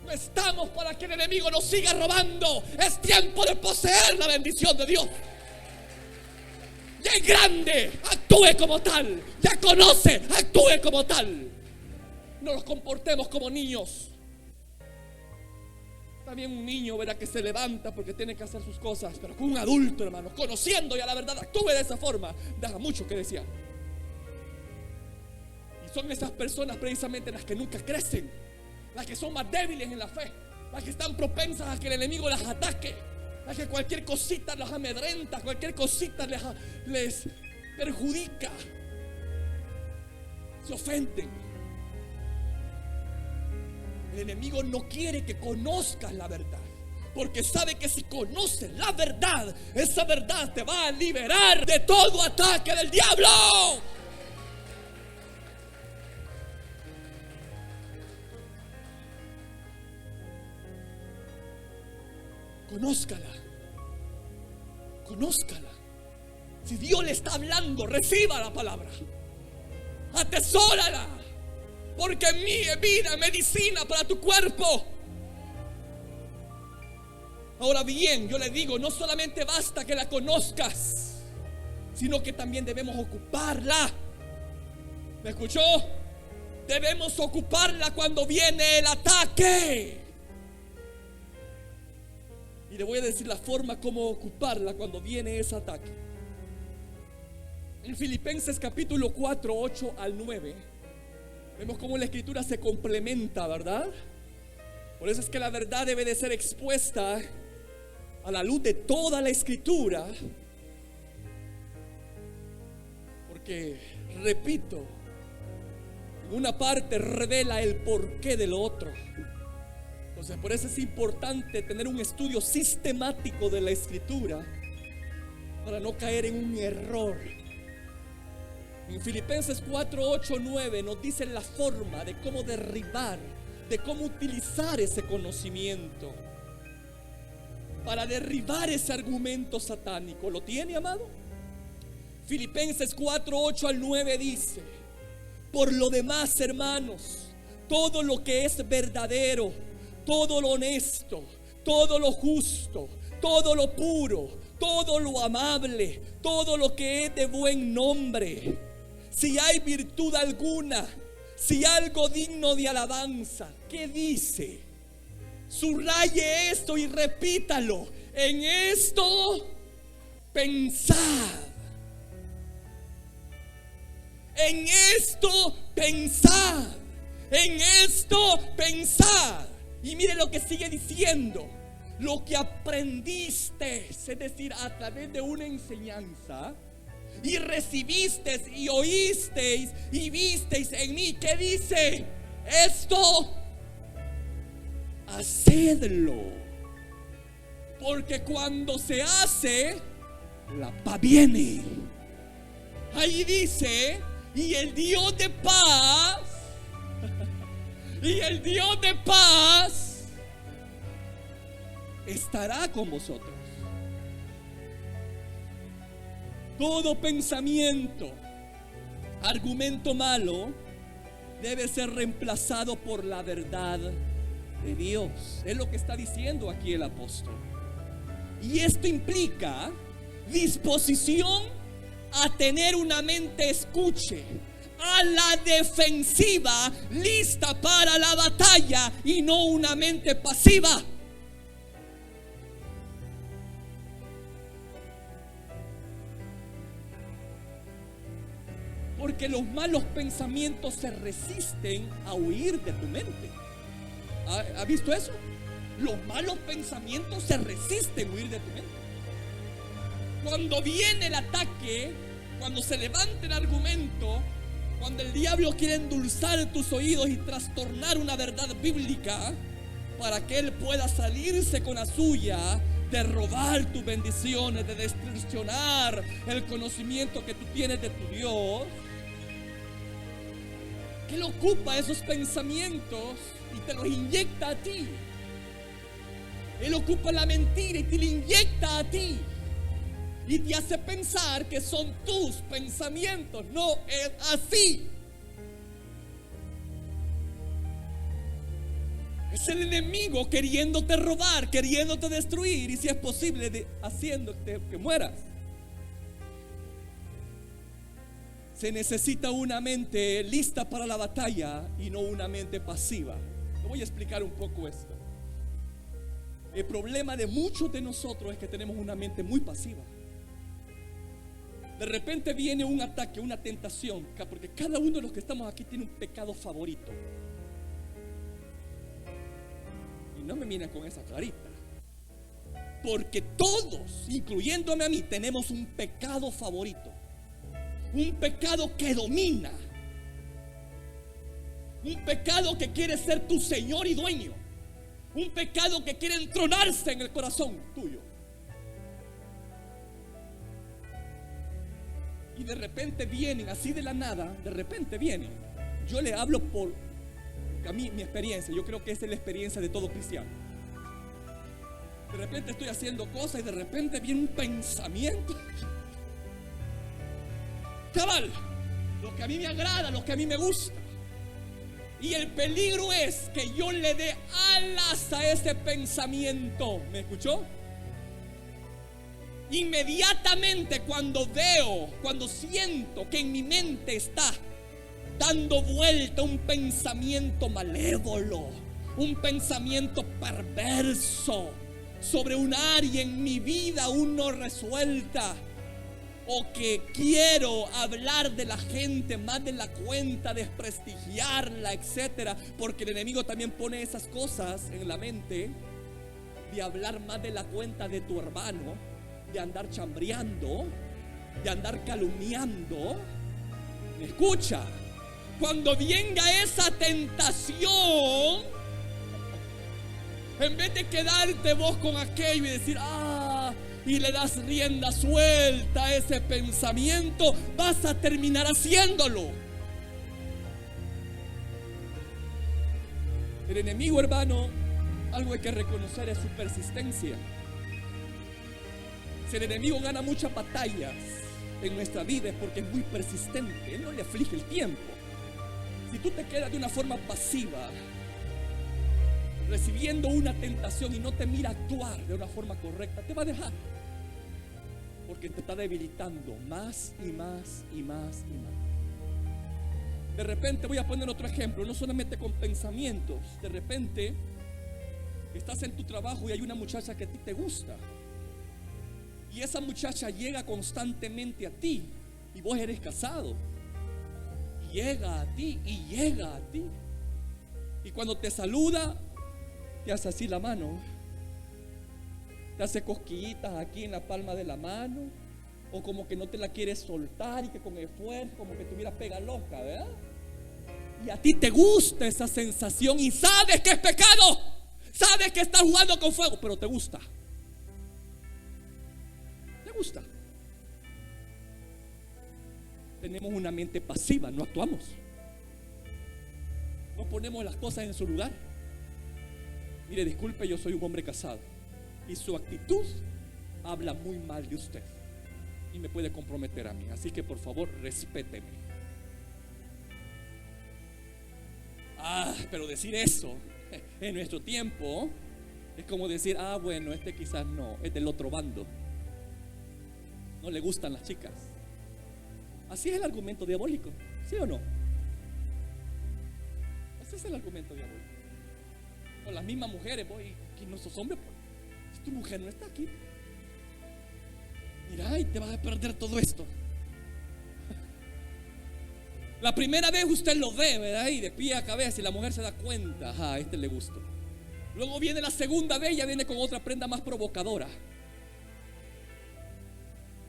No estamos para que el enemigo nos siga robando. Es tiempo de poseer la bendición de Dios. Ya es grande, actúe como tal. Ya conoce, actúe como tal. No nos comportemos como niños. También un niño verá que se levanta porque tiene que hacer sus cosas, pero con un adulto, hermano, conociendo ya la verdad, actúe de esa forma. Deja mucho que desear. Y son esas personas precisamente las que nunca crecen, las que son más débiles en la fe, las que están propensas a que el enemigo las ataque, las que cualquier cosita las amedrenta, cualquier cosita les perjudica, se ofenden. El enemigo no quiere que conozcas la verdad, porque sabe que si conoces la verdad, esa verdad te va a liberar de todo ataque del diablo. Conózcala. Conózcala. Si Dios le está hablando, reciba la palabra. Atesórala. Porque en mí es vida, medicina para tu cuerpo. Ahora bien, yo le digo, no solamente basta que la conozcas, sino que también debemos ocuparla. ¿Me escuchó? Debemos ocuparla cuando viene el ataque. Y le voy a decir la forma como ocuparla cuando viene ese ataque. En Filipenses capítulo 4, 8 al 9, vemos cómo la escritura se complementa, ¿verdad? Por eso es que la verdad debe de ser expuesta a la luz de toda la escritura. Porque, repito, en una parte revela el porqué del otro. Entonces, por eso es importante tener un estudio sistemático de la escritura para no caer en un error. En Filipenses 4, 8, 9 nos dice la forma de cómo derribar, de cómo utilizar ese conocimiento para derribar ese argumento satánico. ¿Lo tiene, amado? Filipenses 4, 8 al 9 dice: por lo demás, hermanos, todo lo que es verdadero, todo lo honesto, todo lo justo, todo lo puro, todo lo amable, todo lo que es de buen nombre, si hay virtud alguna, si algo digno de alabanza, ¿qué dice? Subraye esto y repítalo: en esto pensad. En esto pensad. En esto pensad. Y mire lo que sigue diciendo: lo que aprendiste, es decir, a través de una enseñanza, y recibisteis y oísteis y visteis en mí. ¿Qué dice? Esto hacedlo, porque cuando se hace, la paz viene. Ahí dice: y el Dios de paz, y el Dios de paz estará con vosotros. Todo pensamiento, argumento malo debe ser reemplazado por la verdad de Dios. Es lo que está diciendo aquí el apóstol. Y esto implica disposición a tener una mente escuche, a la defensiva, lista para la batalla y no una mente pasiva. Porque los malos pensamientos se resisten a huir de tu mente. ¿Ha visto eso? Los malos pensamientos se resisten a huir de tu mente. Cuando viene el ataque, cuando se levanta el argumento, cuando el diablo quiere endulzar tus oídos y trastornar una verdad bíblica para que él pueda salirse con la suya, de robar tus bendiciones, de destruccionar el conocimiento que tú tienes de tu Dios, que él ocupa esos pensamientos y te los inyecta a ti. Él ocupa la mentira y te la inyecta a ti y te hace pensar que son tus pensamientos. No es así. Es el enemigo queriéndote robar, queriéndote destruir y, si es posible, haciéndote que mueras. Se necesita una mente lista para la batalla y no una mente pasiva. Te voy a explicar un poco esto. El problema de muchos de nosotros es que tenemos una mente muy pasiva. De repente viene un ataque, una tentación, porque cada uno de los que estamos aquí tiene un pecado favorito. Y no me miren con esa carita, porque todos, incluyéndome a mí, tenemos un pecado favorito. Un pecado que domina. Un pecado que quiere ser tu señor y dueño. Un pecado que quiere entronarse en el corazón tuyo. Y de repente vienen, así de la nada, de repente vienen. Yo le hablo por a mí, mi experiencia. Yo creo que esa es la experiencia de todo cristiano. De repente estoy haciendo cosas y de repente viene un pensamiento. Cabal, lo que a mí me agrada, lo que a mí me gusta. Y el peligro es que yo le dé alas a ese pensamiento. ¿Me escuchó? Inmediatamente cuando veo, cuando siento que en mi mente está dando vuelta un pensamiento malévolo, un pensamiento perverso sobre un área en mi vida aún no resuelta, o que quiero hablar de la gente más de la cuenta, desprestigiarla, etcétera, porque el enemigo también pone esas cosas en la mente, de hablar más de la cuenta de tu hermano, de andar chambreando, de andar calumniando. ¿Me escucha? Cuando venga esa tentación, en vez de quedarte vos con aquello y decir y le das rienda suelta a ese pensamiento, vas a terminar haciéndolo. El enemigo, hermano, algo hay que reconocer, es su persistencia. Si el enemigo gana muchas batallas en nuestra vida es porque es muy persistente. Él no le aflige el tiempo. Si tú te quedas de una forma pasiva, recibiendo una tentación y no te mira actuar de una forma correcta, te va a dejar, porque te está debilitando más y más y más y más. De repente, voy a poner otro ejemplo, no solamente con pensamientos. De repente estás en tu trabajo y hay una muchacha que a ti te gusta, y esa muchacha llega constantemente a ti, y vos eres casado, y llega a ti y llega a ti, y cuando te saluda te hace así la mano, te hace cosquillitas aquí en la palma de la mano, o como que no te la quieres soltar y que con esfuerzo como que tuviera pega loca, ¿verdad? Y a ti te gusta esa sensación y sabes que es pecado, sabes que estás jugando con fuego, pero te gusta. Te gusta. Tenemos una mente pasiva, no actuamos, no ponemos las cosas en su lugar. Mire, disculpe, yo soy un hombre casado y su actitud habla muy mal de usted y me puede comprometer a mí, así que por favor respéteme. Pero decir eso en nuestro tiempo es como decir, bueno, este quizás no, es del otro bando. No le gustan las chicas. Así es el argumento diabólico, ¿sí o no? Ese es el argumento diabólico. Con las mismas mujeres, voy, que no sos hombre, pues, tu mujer no está aquí. Mira, y te vas a perder todo esto. La primera vez usted lo ve, ¿verdad? Y de pie a cabeza, y la mujer se da cuenta, ajá, a este le gustó. Luego viene la segunda vez, ya viene con otra prenda más provocadora.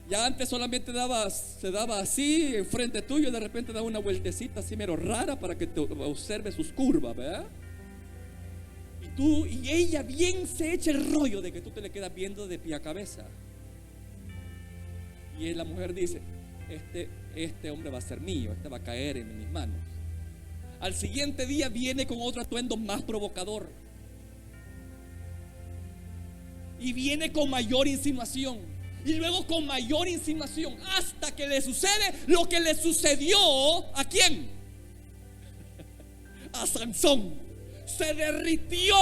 Ya antes solamente se daba así enfrente tuyo, y de repente daba una vueltecita así mero rara para que te observe sus curvas, ¿verdad? Y ella bien se echa el rollo de que tú te le quedas viendo de pie a cabeza. Y la mujer dice: este hombre va a ser mío, este va a caer en mis manos. Al siguiente día viene con otro atuendo más provocador. Y viene con mayor insinuación. Y luego con mayor insinuación, hasta que le sucede lo que le sucedió ¿a quién? A Sansón. Se derritió.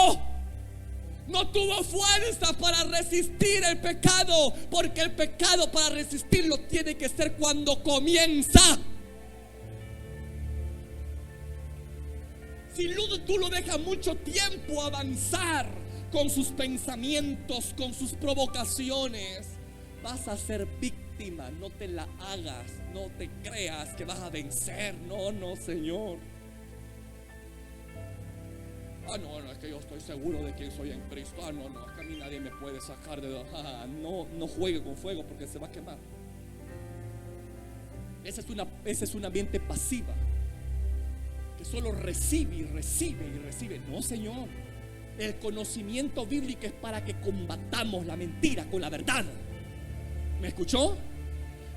No tuvo fuerza para resistir el pecado, porque el pecado, para resistirlo, tiene que ser cuando comienza. Si tú lo dejas mucho tiempo avanzar con sus pensamientos, con sus provocaciones, vas a ser víctima. No te la hagas, no te creas que vas a vencer. No, Señor. No, es que yo estoy seguro de quién soy en Cristo. No, es que a mí nadie me puede sacar de... No juegue con fuego, porque se va a quemar. Esa es una mente pasiva, que solo recibe y recibe y recibe. No, Señor. El conocimiento bíblico es para que combatamos la mentira con la verdad. ¿Me escuchó?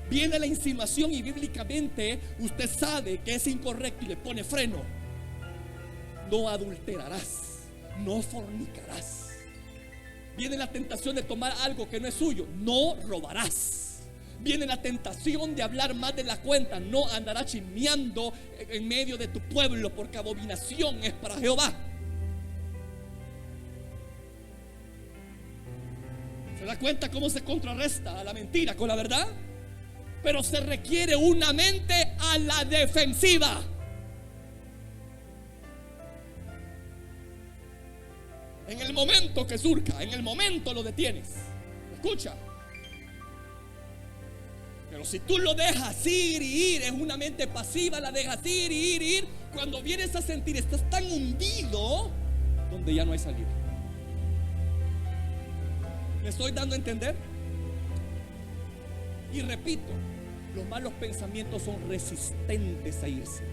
Viene la insinuación y bíblicamente usted sabe que es incorrecto y le pone freno. No adulterarás, no fornicarás. Viene la tentación de tomar algo que no es suyo. No robarás. Viene la tentación de hablar más de la cuenta. No andarás chismeando en medio de tu pueblo, porque abominación es para Jehová. ¿Se da cuenta cómo se contrarresta a la mentira con la verdad? Pero se requiere una mente a la defensiva. En el momento que surca, en el momento lo detienes. Escucha. Pero si tú lo dejas ir y ir, es una mente pasiva, la dejas ir y ir y ir. Cuando vienes a sentir, estás tan hundido donde ya no hay salida. ¿Me estoy dando a entender? Y repito, los malos pensamientos son resistentes a irse.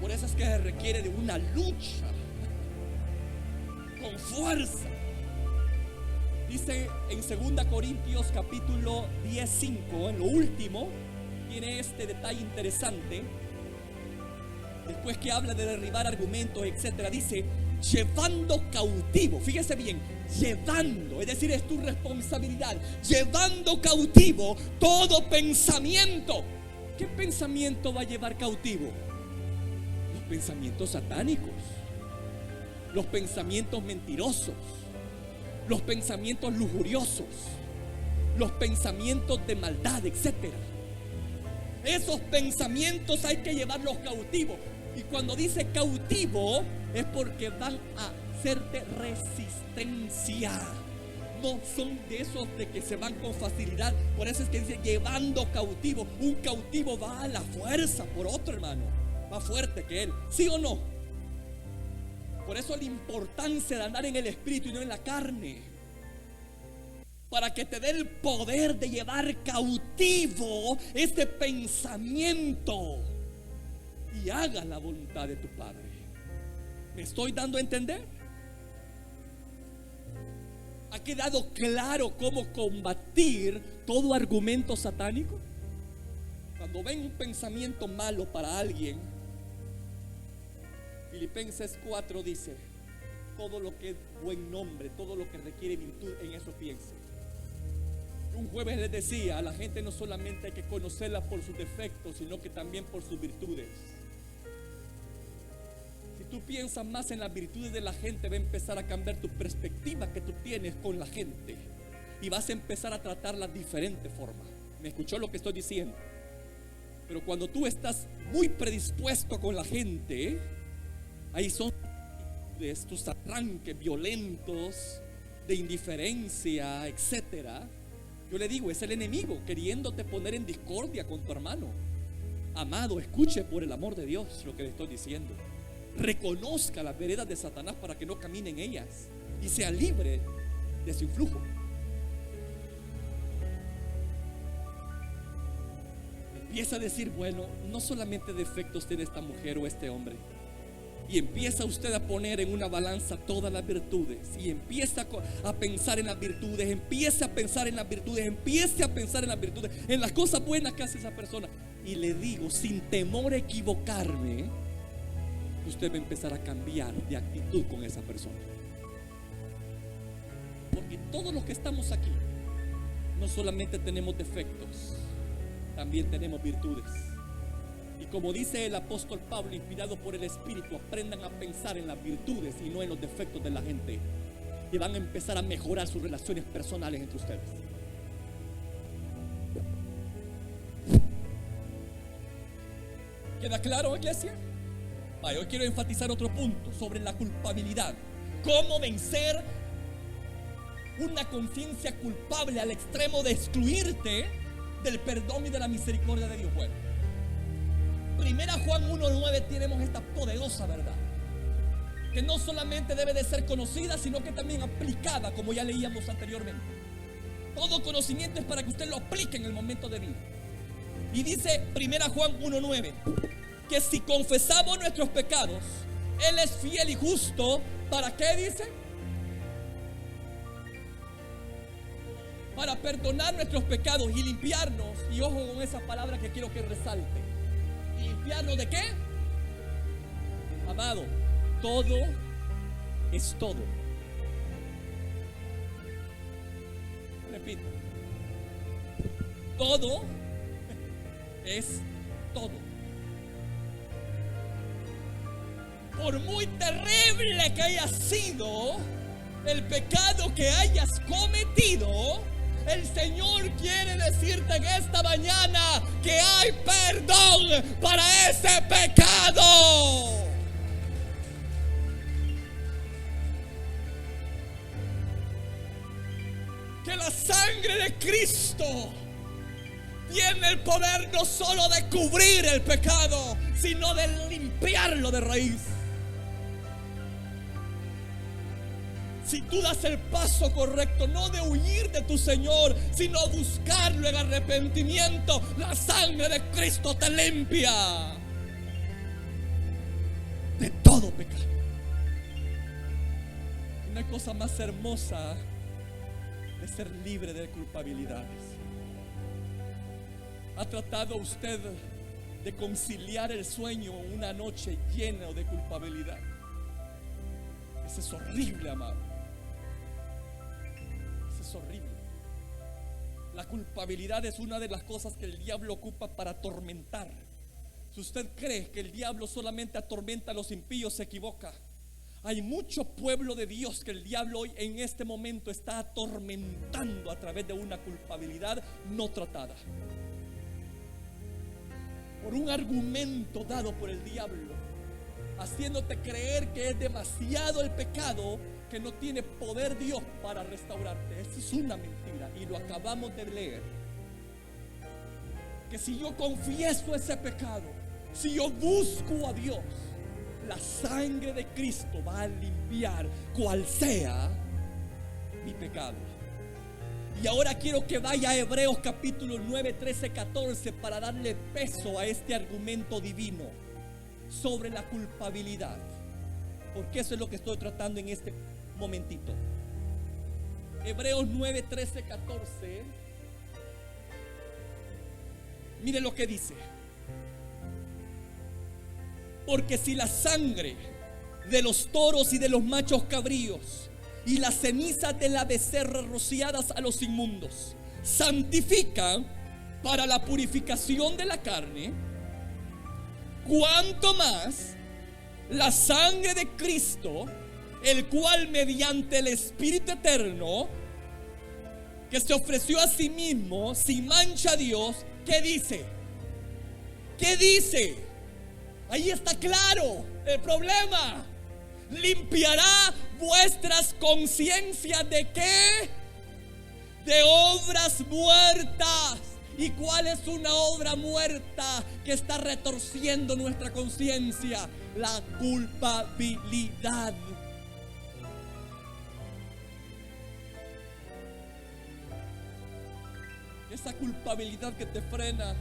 Por eso es que se requiere de una lucha con fuerza. Dice en 2 Corintios capítulo 10:5, en lo último, tiene este detalle interesante. Después que habla de derribar argumentos, etcétera, dice: llevando cautivo, fíjese bien, llevando, es decir, es tu responsabilidad, llevando cautivo todo pensamiento. ¿Qué pensamiento va a llevar cautivo? Los pensamientos satánicos, los pensamientos mentirosos, los pensamientos lujuriosos, los pensamientos de maldad, etcétera. Esos pensamientos hay que llevarlos cautivos. Y cuando dice cautivo, es porque van a hacerte resistencia. No son de esos de que se van con facilidad. Por eso es que dice llevando cautivo. Un cautivo va a la fuerza por otro, hermano, más fuerte que él, ¿sí o no? Por eso la importancia de andar en el espíritu y no en la carne, para que te dé el poder de llevar cautivo este pensamiento y hagas la voluntad de tu Padre. ¿Me estoy dando a entender? ¿Ha quedado claro cómo combatir todo argumento satánico? Cuando ven un pensamiento malo para alguien, Filipenses 4 dice: todo lo que es buen nombre, todo lo que requiere virtud, en eso piense. Un jueves les decía, a la gente no solamente hay que conocerla por sus defectos, sino que también por sus virtudes. Si tú piensas más en las virtudes de la gente, va a empezar a cambiar tu perspectiva que tú tienes con la gente. y vas a empezar a tratarla de diferente forma. ¿Me escuchó lo que estoy diciendo? Pero cuando tú estás muy predispuesto con la gente, ahí son tus arranques violentos de indiferencia, etcétera. Yo le digo, es el enemigo queriéndote poner en discordia con tu hermano. Amado, escuche por el amor de Dios lo que le estoy diciendo. Reconozca las veredas de Satanás para que no camine en ellas y sea libre de su influjo. Empieza a decir, bueno, no solamente defectos tiene esta mujer o este hombre. Y empieza usted a poner en una balanza todas las virtudes. Y empieza a pensar en las virtudes. Empieza a pensar en las virtudes. Empieza a pensar en las virtudes, en las cosas buenas que hace esa persona. Y le digo, sin temor a equivocarme, usted va a empezar a cambiar de actitud con esa persona. Porque todos los que estamos aquí no solamente tenemos defectos, también tenemos virtudes. Y como dice el apóstol Pablo, inspirado por el Espíritu, aprendan a pensar en las virtudes y no en los defectos de la gente, y van a empezar a mejorar sus relaciones personales entre ustedes. ¿Queda claro, iglesia? Vaya, hoy quiero enfatizar otro punto sobre la culpabilidad. ¿Cómo vencer una conciencia culpable al extremo de excluirte del perdón y de la misericordia de Dios? Bueno, 1 Juan 1:9 tenemos esta poderosa verdad, que no solamente debe de ser conocida, sino que también aplicada, como ya leíamos anteriormente. Todo conocimiento es para que usted lo aplique en el momento de vida. Y dice 1 Juan 1:9 que si confesamos nuestros pecados, Él es fiel y justo. ¿Para qué dice? Para perdonar nuestros pecados y limpiarnos. Y ojo con esa palabra que quiero que resalte. ¿Limpiarnos de qué? Amado, todo es todo. Repito, todo es todo. Por muy terrible que haya sido el pecado que hayas cometido, el Señor quiere decirte en esta mañana que hay perdón para ese pecado. Que la sangre de Cristo tiene el poder no solo de cubrir el pecado, sino de limpiarlo de raíz. Si tú das el paso correcto, no de huir de tu Señor, sino buscarlo en arrepentimiento, la sangre de Cristo te limpia de todo pecado. No hay cosa más hermosa de ser libre de culpabilidades. ¿Ha tratado usted de conciliar el sueño una noche llena de culpabilidad? Eso es horrible, amado. Eso es horrible. La culpabilidad es una de las cosas que el diablo ocupa para atormentar. Si usted cree que el diablo solamente atormenta a los impíos, se equivoca. Hay mucho pueblo de Dios que el diablo hoy en este momento está atormentando a través de una culpabilidad no tratada, por un argumento dado por el diablo, haciéndote creer que es demasiado el pecado, que no tiene poder Dios para restaurarte. Eso es una mentira y lo acabamos de leer. Que si yo confieso ese pecado, si yo busco a Dios, la sangre de Cristo va a limpiar cual sea mi pecado. Y ahora quiero que vaya a Hebreos capítulo 9, 13, 14 para darle peso a este argumento divino sobre la culpabilidad, porque eso es lo que estoy tratando en este momentito. Hebreos 9, 13, 14. Mire lo que dice: porque si la sangre de los toros y de los machos cabríos y las cenizas de la becerra rociadas a los inmundos santifican para la purificación de la carne, cuánto más la sangre de Cristo, el cual mediante el Espíritu eterno que se ofreció a sí mismo sin mancha a Dios, ¿qué dice? ¿Qué dice? Ahí está claro el problema. Limpiará vuestras conciencias ¿de qué? De obras muertas. ¿Y cuál es una obra muerta que está retorciendo nuestra conciencia? La culpabilidad. Esa culpabilidad que te frena,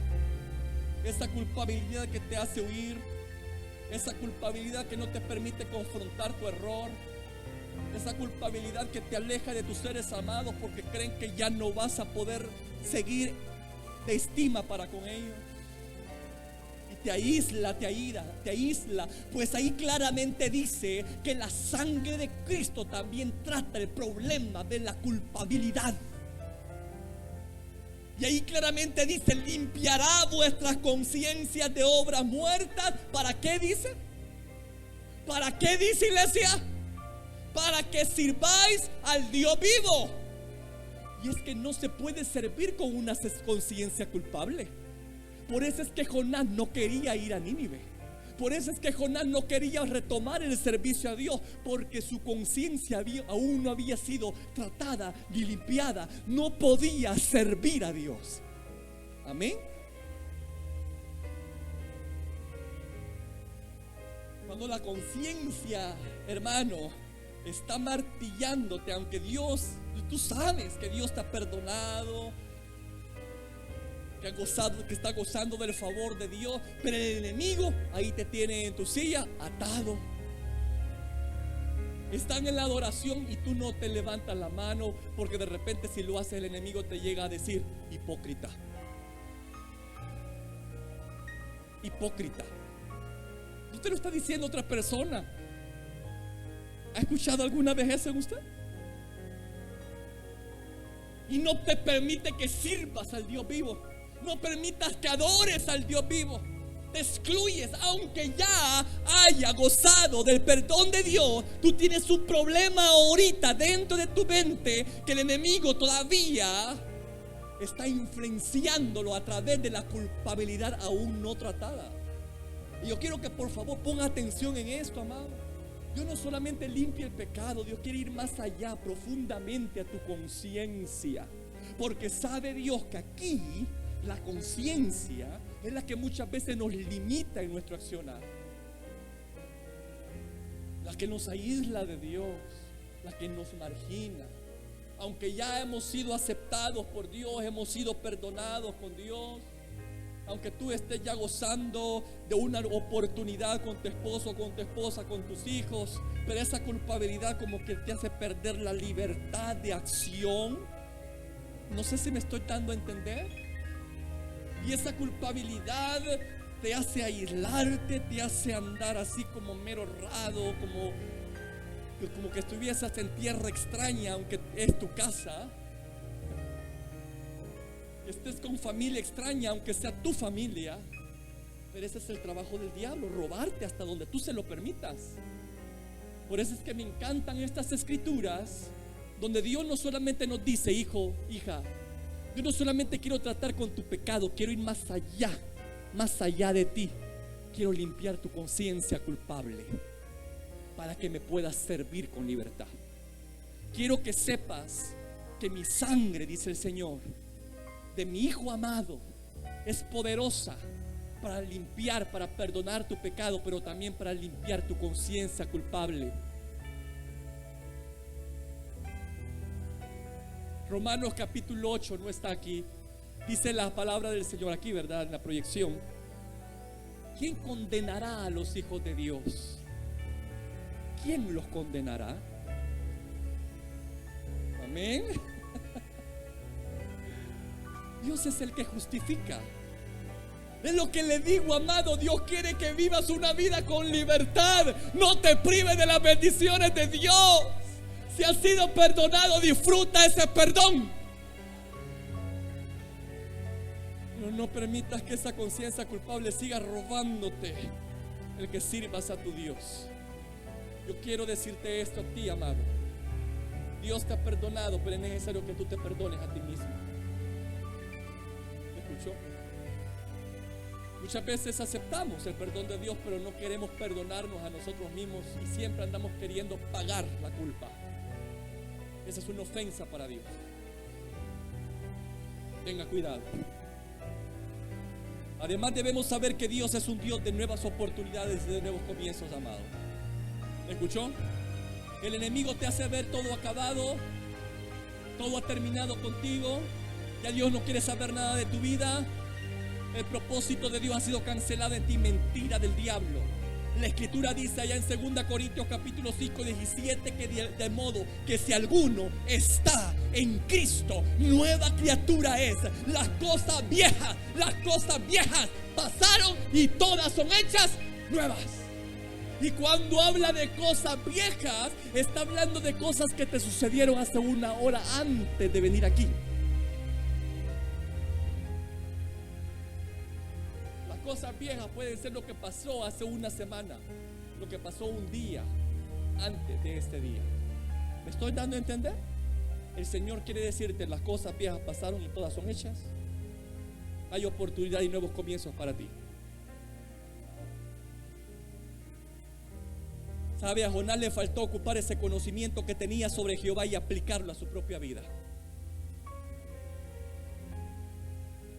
esa culpabilidad que te hace huir, esa culpabilidad que no te permite confrontar tu error, esa culpabilidad que te aleja de tus seres amados porque creen que ya no vas a poder seguir de estima para con ellos. Y te aísla, te aísla. Pues ahí claramente dice que la sangre de Cristo también trata el problema de la culpabilidad. Y ahí claramente dice: limpiará vuestras conciencias de obras muertas. ¿Para qué dice? ¿Para qué dice, iglesia? Para que sirváis al Dios vivo. Y es que no se puede servir con una conciencia culpable. Por eso es que Jonás no quería ir a Nínive. Por eso es que Jonás no quería retomar el servicio a Dios, porque su conciencia aún no había sido tratada ni limpiada. No podía servir a Dios. Amén. Cuando la conciencia, hermano, está martillándote, aunque Dios, tú sabes que Dios te ha perdonado, que está gozando del favor de Dios, pero el enemigo ahí te tiene en tu silla atado. Están en la adoración y tú no te levantas la mano, porque de repente si lo hace el enemigo te llega a decir: hipócrita. Hipócrita. No te lo está diciendo otra persona. ¿Ha escuchado alguna vez eso en usted? Y no te permite que sirvas al Dios vivo. No permitas que adores al Dios vivo. Te excluyes, aunque ya haya gozado del perdón de Dios. Tú tienes un problema ahorita dentro de tu mente, que el enemigo todavía está influenciándolo a través de la culpabilidad aún no tratada. Y yo quiero que por favor ponga atención en esto, amado. Dios no solamente limpia el pecado, Dios quiere ir más allá, profundamente a tu conciencia. Porque sabe Dios que aquí la conciencia es la que muchas veces nos limita en nuestro accionar, la que nos aísla de Dios, la que nos margina. Aunque ya hemos sido aceptados por Dios, hemos sido perdonados con Dios, aunque tú estés ya gozando de una oportunidad con tu esposo, con tu esposa, con tus hijos, pero esa culpabilidad como que te hace perder la libertad de acción. No sé si me estoy dando a entender. Y esa culpabilidad te hace aislarte, te hace andar así como mero errado, como que estuvieses en tierra extraña, aunque es tu casa. Estés con familia extraña, aunque sea tu familia. Pero ese es el trabajo del diablo, robarte hasta donde tú se lo permitas. Por eso es que me encantan estas escrituras, donde Dios no solamente nos dice: hijo, hija, yo no solamente quiero tratar con tu pecado, quiero ir más allá de ti. Quiero limpiar tu conciencia culpable para que me puedas servir con libertad. Quiero que sepas que mi sangre, dice el Señor, de mi Hijo amado, es poderosa para limpiar, para perdonar tu pecado, pero también para limpiar tu conciencia culpable. Romanos capítulo 8 no está aquí. Dice la palabra del Señor aquí, ¿verdad? En la proyección: ¿quién condenará a los hijos de Dios? ¿Quién los condenará? Amén. Dios es el que justifica. Es lo que le digo, amado. Dios quiere que vivas una vida con libertad. No te prives de las bendiciones de Dios. Si has sido perdonado, disfruta ese perdón. No permitas que esa conciencia culpable siga robándote el que sirvas a tu Dios. Yo quiero decirte esto a ti, amado. Dios te ha perdonado, pero es necesario que tú te perdones a ti mismo. ¿Me escuchó? Muchas veces aceptamos el perdón de Dios, pero no queremos perdonarnos a nosotros mismos y siempre andamos queriendo pagar la culpa. Esa es una ofensa para Dios. Tenga cuidado. Además debemos saber que Dios es un Dios de nuevas oportunidades y de nuevos comienzos, amado. ¿Me escuchó? El enemigo te hace ver todo acabado, todo ha terminado contigo, ya Dios no quiere saber nada de tu vida. El propósito de Dios ha sido cancelado en ti. Mentira del diablo. La escritura dice allá en 2 Corintios capítulo 5, 17 que de modo que si alguno está en Cristo, nueva criatura es. Las cosas viejas pasaron y todas son hechas nuevas. Y cuando habla de cosas viejas, está hablando de cosas que te sucedieron hace una hora antes de venir aquí. Cosas viejas pueden ser lo que pasó hace una semana, lo que pasó un día antes de este día. ¿Me estoy dando a entender? El Señor quiere decirte: las cosas viejas pasaron y todas son hechas. Hay oportunidad y nuevos comienzos para ti. ¿Sabe? A Jonás le faltó ocupar ese conocimiento que tenía sobre Jehová y aplicarlo a su propia vida.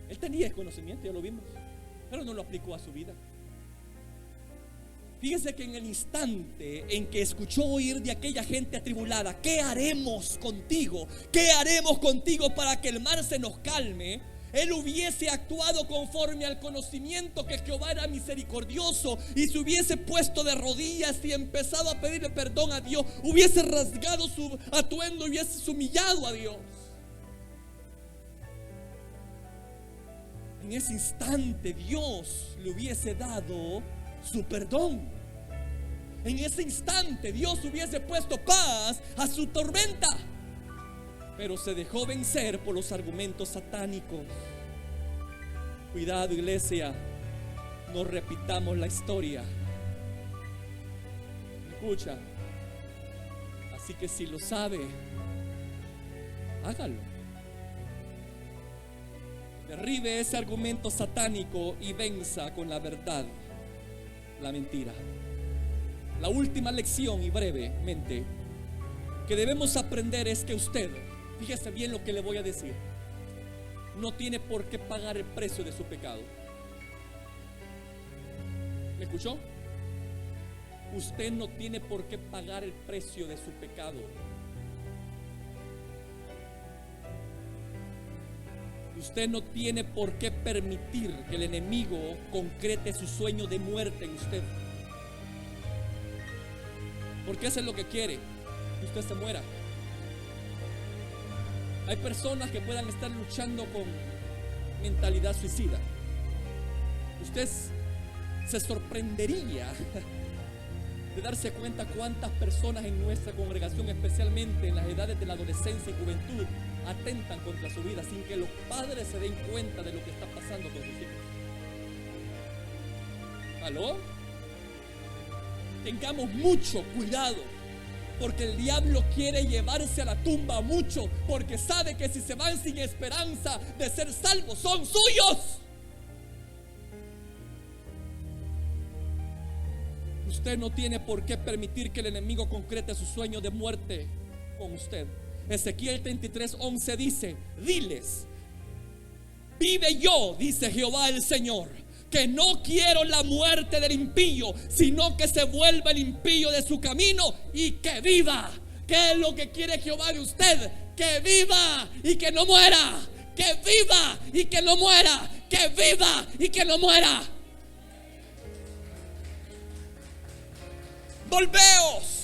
Él tenía el conocimiento, ya lo vimos, pero no lo aplicó a su vida. Fíjese que en el instante en que escuchó oír de aquella gente atribulada: ¿qué haremos contigo? ¿Qué haremos contigo para que el mar se nos calme? Él hubiese actuado conforme al conocimiento que Jehová era misericordioso y se hubiese puesto de rodillas y empezado a pedirle perdón a Dios. Hubiese rasgado su atuendo y hubiese humillado a Dios. En ese instante Dios le hubiese dado su perdón. En ese instante Dios hubiese puesto paz a su tormenta. Pero se dejó vencer por los argumentos satánicos. Cuidado, iglesia, no repitamos la historia. Escucha. Así que si lo sabe, hágalo. Derribe ese argumento satánico y venza con la verdad la mentira. La última lección, y brevemente, que debemos aprender es que usted, fíjese bien lo que le voy a decir, no tiene por qué pagar el precio de su pecado. ¿Me escuchó? Usted no tiene por qué pagar el precio de su pecado. Usted no tiene por qué permitir que el enemigo concrete su sueño de muerte en usted, porque eso es lo que quiere, que usted se muera. Hay personas que puedan estar luchando con mentalidad suicida. Usted se sorprendería de darse cuenta cuántas personas en nuestra congregación, especialmente en las edades de la adolescencia y juventud, atentan contra su vida sin que los padres se den cuenta de lo que está pasando con sus hijos. ¿Aló? Tengamos mucho cuidado, porque el diablo quiere llevarse a la tumba a muchos, porque sabe que si se van sin esperanza de ser salvos, son suyos. Usted no tiene por qué permitir que el enemigo concrete su sueño de muerte con usted. Ezequiel 33:11 dice: diles, vive yo, dice Jehová el Señor, que no quiero la muerte del impío, sino que se vuelva el impío de su camino y que viva. ¿Qué es lo que quiere Jehová de usted? Que viva y que no muera. Que viva y que no muera. Que viva y que no muera. Volveos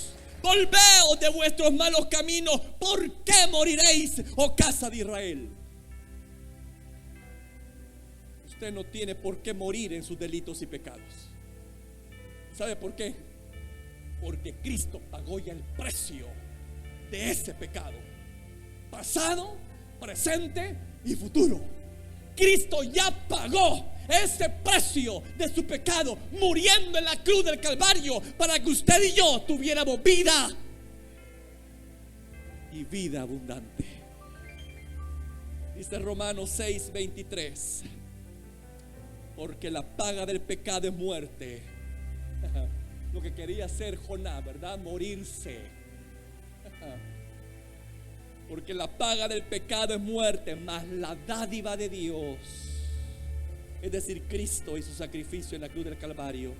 de vuestros malos caminos. ¿Por qué moriréis, oh casa de Israel? Usted no tiene por qué morir en sus delitos y pecados. ¿Sabe por qué? Porque Cristo pagó ya el precio de ese pecado, pasado, presente y futuro. Cristo ya pagó ese precio de su pecado, muriendo en la cruz del Calvario para que usted y yo tuviéramos vida. y vida abundante. Dice Romanos 6:23, porque la paga del pecado es muerte. Lo que quería hacer Jonás, ¿verdad? Morirse. Porque la paga del pecado es muerte, mas la dádiva de Dios, es decir, Cristo y su sacrificio en la cruz del Calvario,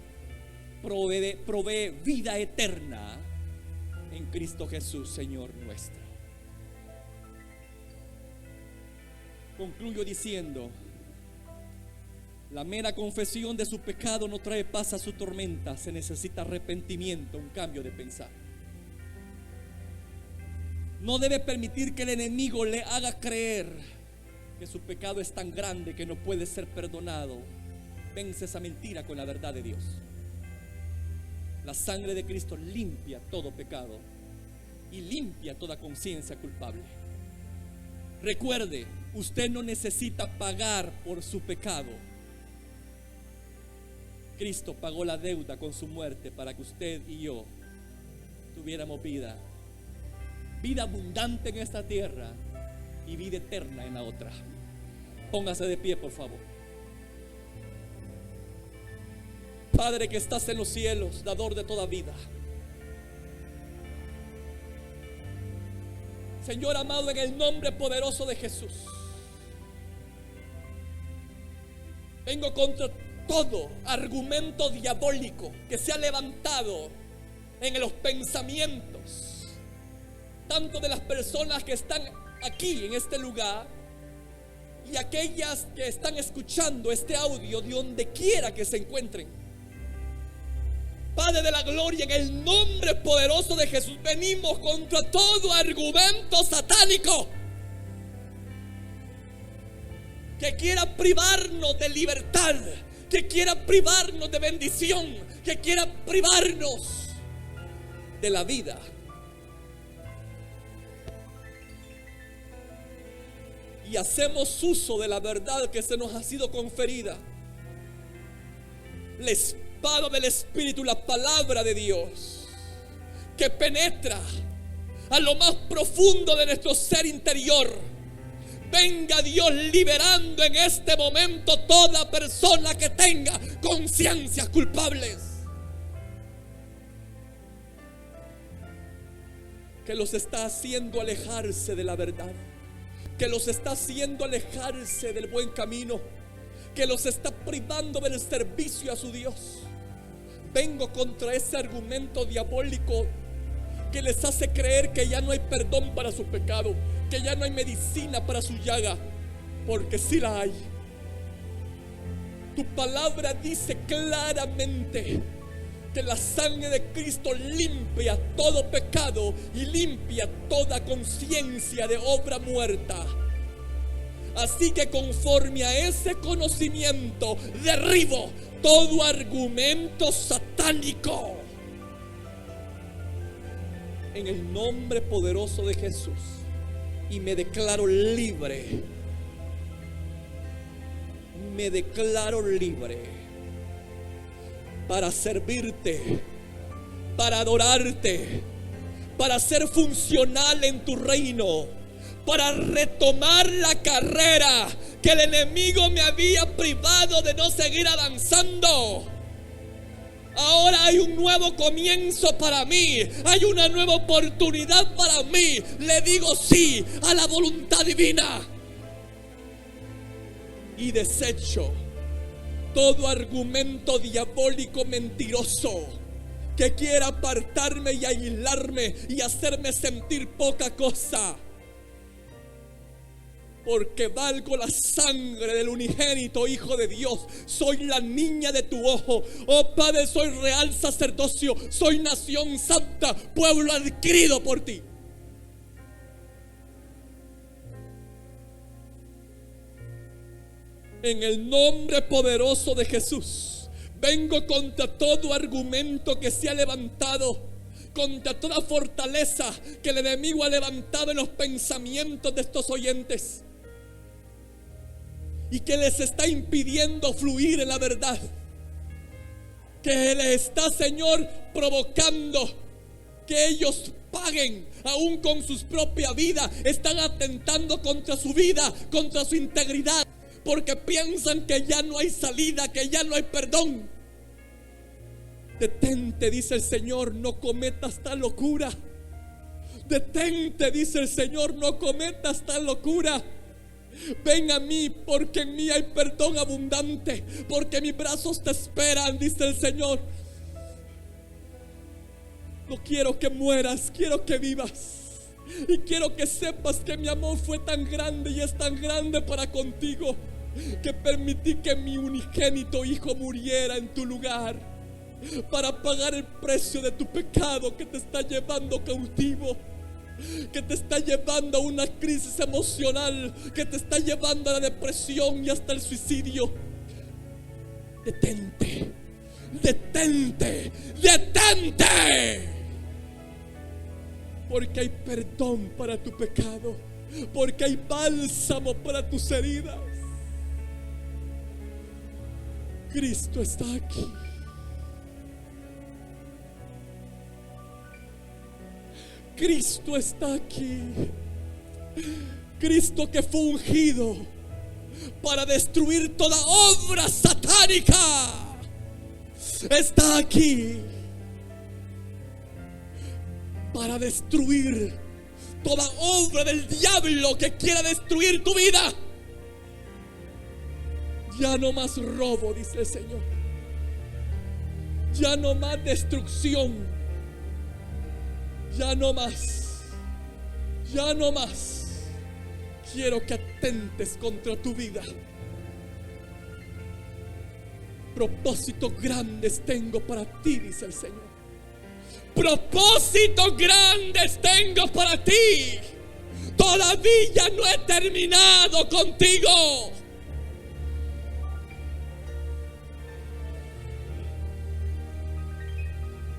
provee vida eterna en Cristo Jesús, Señor nuestro. Concluyo diciendo: la mera confesión de su pecado no trae paz a su tormenta. Se necesita arrepentimiento, un cambio de pensar. No debe permitir que el enemigo le haga creer que su pecado es tan grande que no puede ser perdonado. Vence esa mentira con la verdad de Dios. La sangre de Cristo limpia todo pecado y limpia toda conciencia culpable. Recuerde, usted no necesita pagar por su pecado. Cristo pagó la deuda con su muerte para que usted y yo tuviéramos vida abundante en esta tierra y vida eterna en la otra. Póngase de pie, por favor. Padre que estás en los cielos, dador de toda vida, Señor amado, en el nombre poderoso de Jesús, vengo contra todo argumento diabólico que se ha levantado en los pensamientos, tanto de las personas que están aquí en este lugar y aquellas que están escuchando este audio de donde quiera que se encuentren. Padre de la gloria, en el nombre poderoso de Jesús, venimos contra todo argumento satánico que quiera privarnos de libertad, que quiera privarnos de bendición, que quiera privarnos de la vida. Y hacemos uso de la verdad que se nos ha sido conferida, la espada del Espíritu, la palabra de Dios, que penetra a lo más profundo de nuestro ser interior. Venga Dios liberando en este momento toda persona que tenga conciencias culpables, que los está haciendo alejarse de la verdad, que los está haciendo alejarse del buen camino, que los está privando del servicio a su Dios. Vengo contra ese argumento diabólico que les hace creer que ya no hay perdón para su pecado, que ya no hay medicina para su llaga, porque sí la hay. Tu palabra dice claramente que la sangre de Cristo limpia todo pecado y limpia toda conciencia de obra muerta. Así que conforme a ese conocimiento, derribo todo argumento satánico en el nombre poderoso de Jesús, y me declaro libre. Me declaro libre para servirte, para adorarte, para ser funcional en tu reino, para retomar la carrera que el enemigo me había privado de no seguir avanzando. Ahora hay un nuevo comienzo para mí, hay una nueva oportunidad para mí. Le digo sí a la voluntad divina y desecho todo argumento diabólico mentiroso que quiera apartarme y aislarme y hacerme sentir poca cosa, porque valgo la sangre del unigénito Hijo de Dios. Soy la niña de tu ojo. Oh Padre, soy real sacerdocio, soy nación santa, pueblo adquirido por ti. En el nombre poderoso de Jesús, vengo contra todo argumento que se ha levantado, contra toda fortaleza que el enemigo ha levantado en los pensamientos de estos oyentes y que les está impidiendo fluir en la verdad, que les está, Señor, provocando que ellos paguen aún con sus propias vidas, están atentando contra su vida, contra su integridad, porque piensan que ya no hay salida, que ya no hay perdón. Detente, dice el Señor, no cometas tal locura. Detente, dice el Señor, no cometas tal locura. Ven a mí, porque en mí hay perdón abundante, porque mis brazos te esperan, dice el Señor. No quiero que mueras, quiero que vivas. Y quiero que sepas que mi amor fue tan grande y es tan grande para contigo, que permití que mi unigénito hijo muriera en tu lugar, para pagar el precio de tu pecado que te está llevando cautivo, que te está llevando a una crisis emocional, que te está llevando a la depresión y hasta el suicidio. Detente, detente, detente, porque hay perdón para tu pecado, porque hay bálsamo para tus heridas. Cristo está aquí. Cristo está aquí. Cristo que fue ungido para destruir toda obra satánica está aquí para destruir toda obra del diablo que quiera destruir tu vida. Ya no más robo, dice el Señor. Ya no más destrucción. Ya no más. Ya no más. Quiero que atentes contra tu vida. Propósitos grandes tengo para ti, dice el Señor. Propósitos grandes tengo para ti. Todavía no he terminado contigo.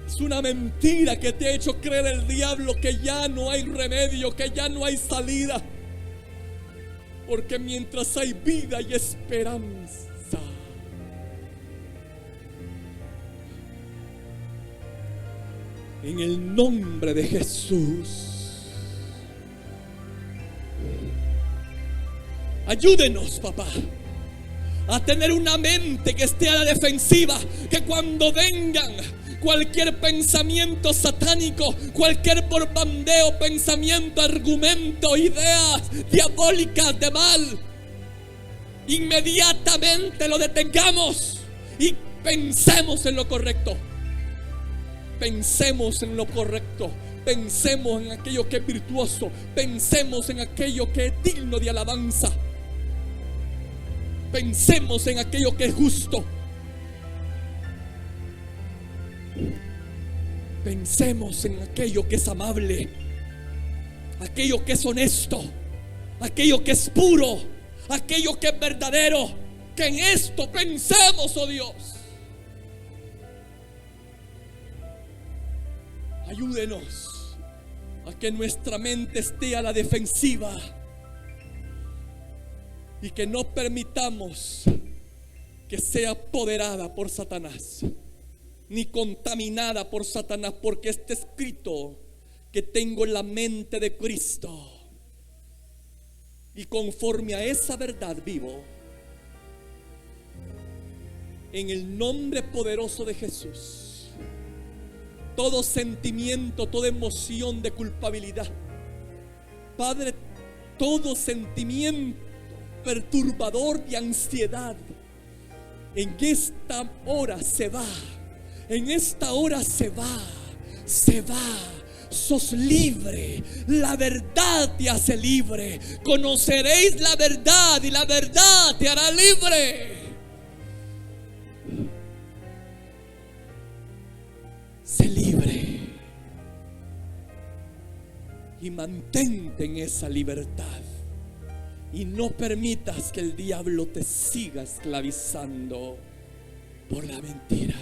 Es una mentira que te ha hecho creer el diablo que ya no hay remedio, que ya no hay salida. Porque mientras hay vida y esperanza. En el nombre de Jesús. Ayúdenos, papá, a tener una mente que esté a la defensiva, que cuando vengan cualquier pensamiento satánico, cualquier borbandeo, pensamiento, argumento, ideas diabólicas de mal, inmediatamente lo detengamos y pensemos en lo correcto. Pensemos en lo correcto. Pensemos en aquello que es virtuoso. Pensemos en aquello que es digno de alabanza. Pensemos en aquello que es justo. Pensemos en aquello que es amable, aquello que es honesto, aquello que es puro, aquello que es verdadero. Que en esto pensemos, oh Dios. Ayúdenos a que nuestra mente esté a la defensiva y que no permitamos que sea apoderada por Satanás, ni contaminada por Satanás, porque está escrito que tengo la mente de Cristo y conforme a esa verdad vivo. En el nombre poderoso de Jesús, todo sentimiento, toda emoción de culpabilidad, Padre, todo sentimiento perturbador de ansiedad, en esta hora se va. En esta hora se va, se va. Sos libre. La verdad te hace libre. Conoceréis la verdad y la verdad te hará libre. Sé libre y mantente en esa libertad. Y no permitas que el diablo te siga esclavizando por la mentira.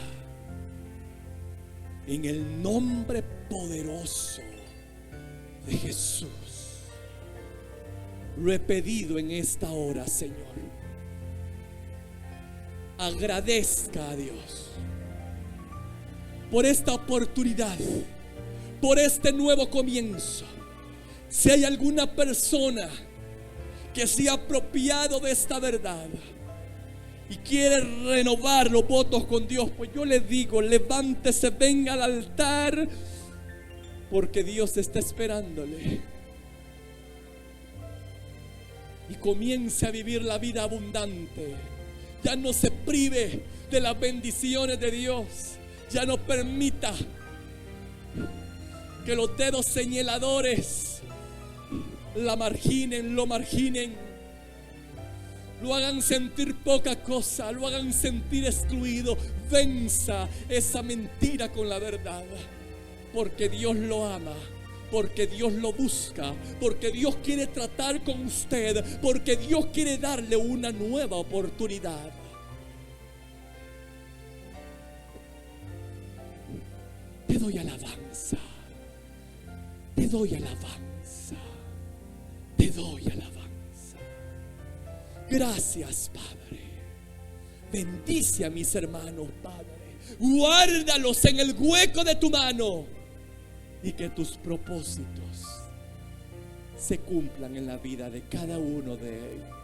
En el nombre poderoso de Jesús, lo he pedido en esta hora, Señor. Agradezca a Dios por esta oportunidad, por este nuevo comienzo. Si hay alguna persona que se ha apropiado de esta verdad y quiere renovar los votos con Dios, pues yo le digo, levántese, venga al altar, porque Dios está esperándole. Y comience a vivir la vida abundante. Ya no se prive de las bendiciones de Dios. Ya no permita que los dedos señaladores lo marginen, lo hagan sentir poca cosa, lo hagan sentir excluido. Venza esa mentira con la verdad, porque Dios lo ama, porque Dios lo busca, porque Dios quiere tratar con usted, porque Dios quiere darle una nueva oportunidad. Te doy alabanza, te doy alabanza, te doy alabanza. Gracias, Padre. Bendice a mis hermanos, Padre. Guárdalos en el hueco de tu mano y que tus propósitos se cumplan en la vida de cada uno de ellos.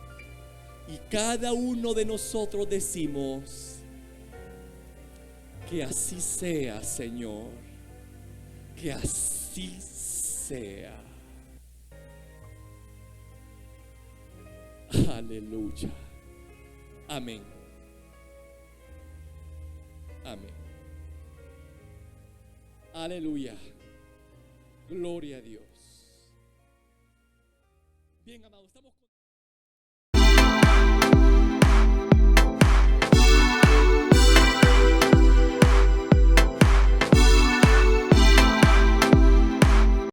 Y cada uno de nosotros decimos: que así sea, Señor, que así sea. Aleluya. Amén. Amén. Aleluya. Gloria a Dios. Bien, amados, estamos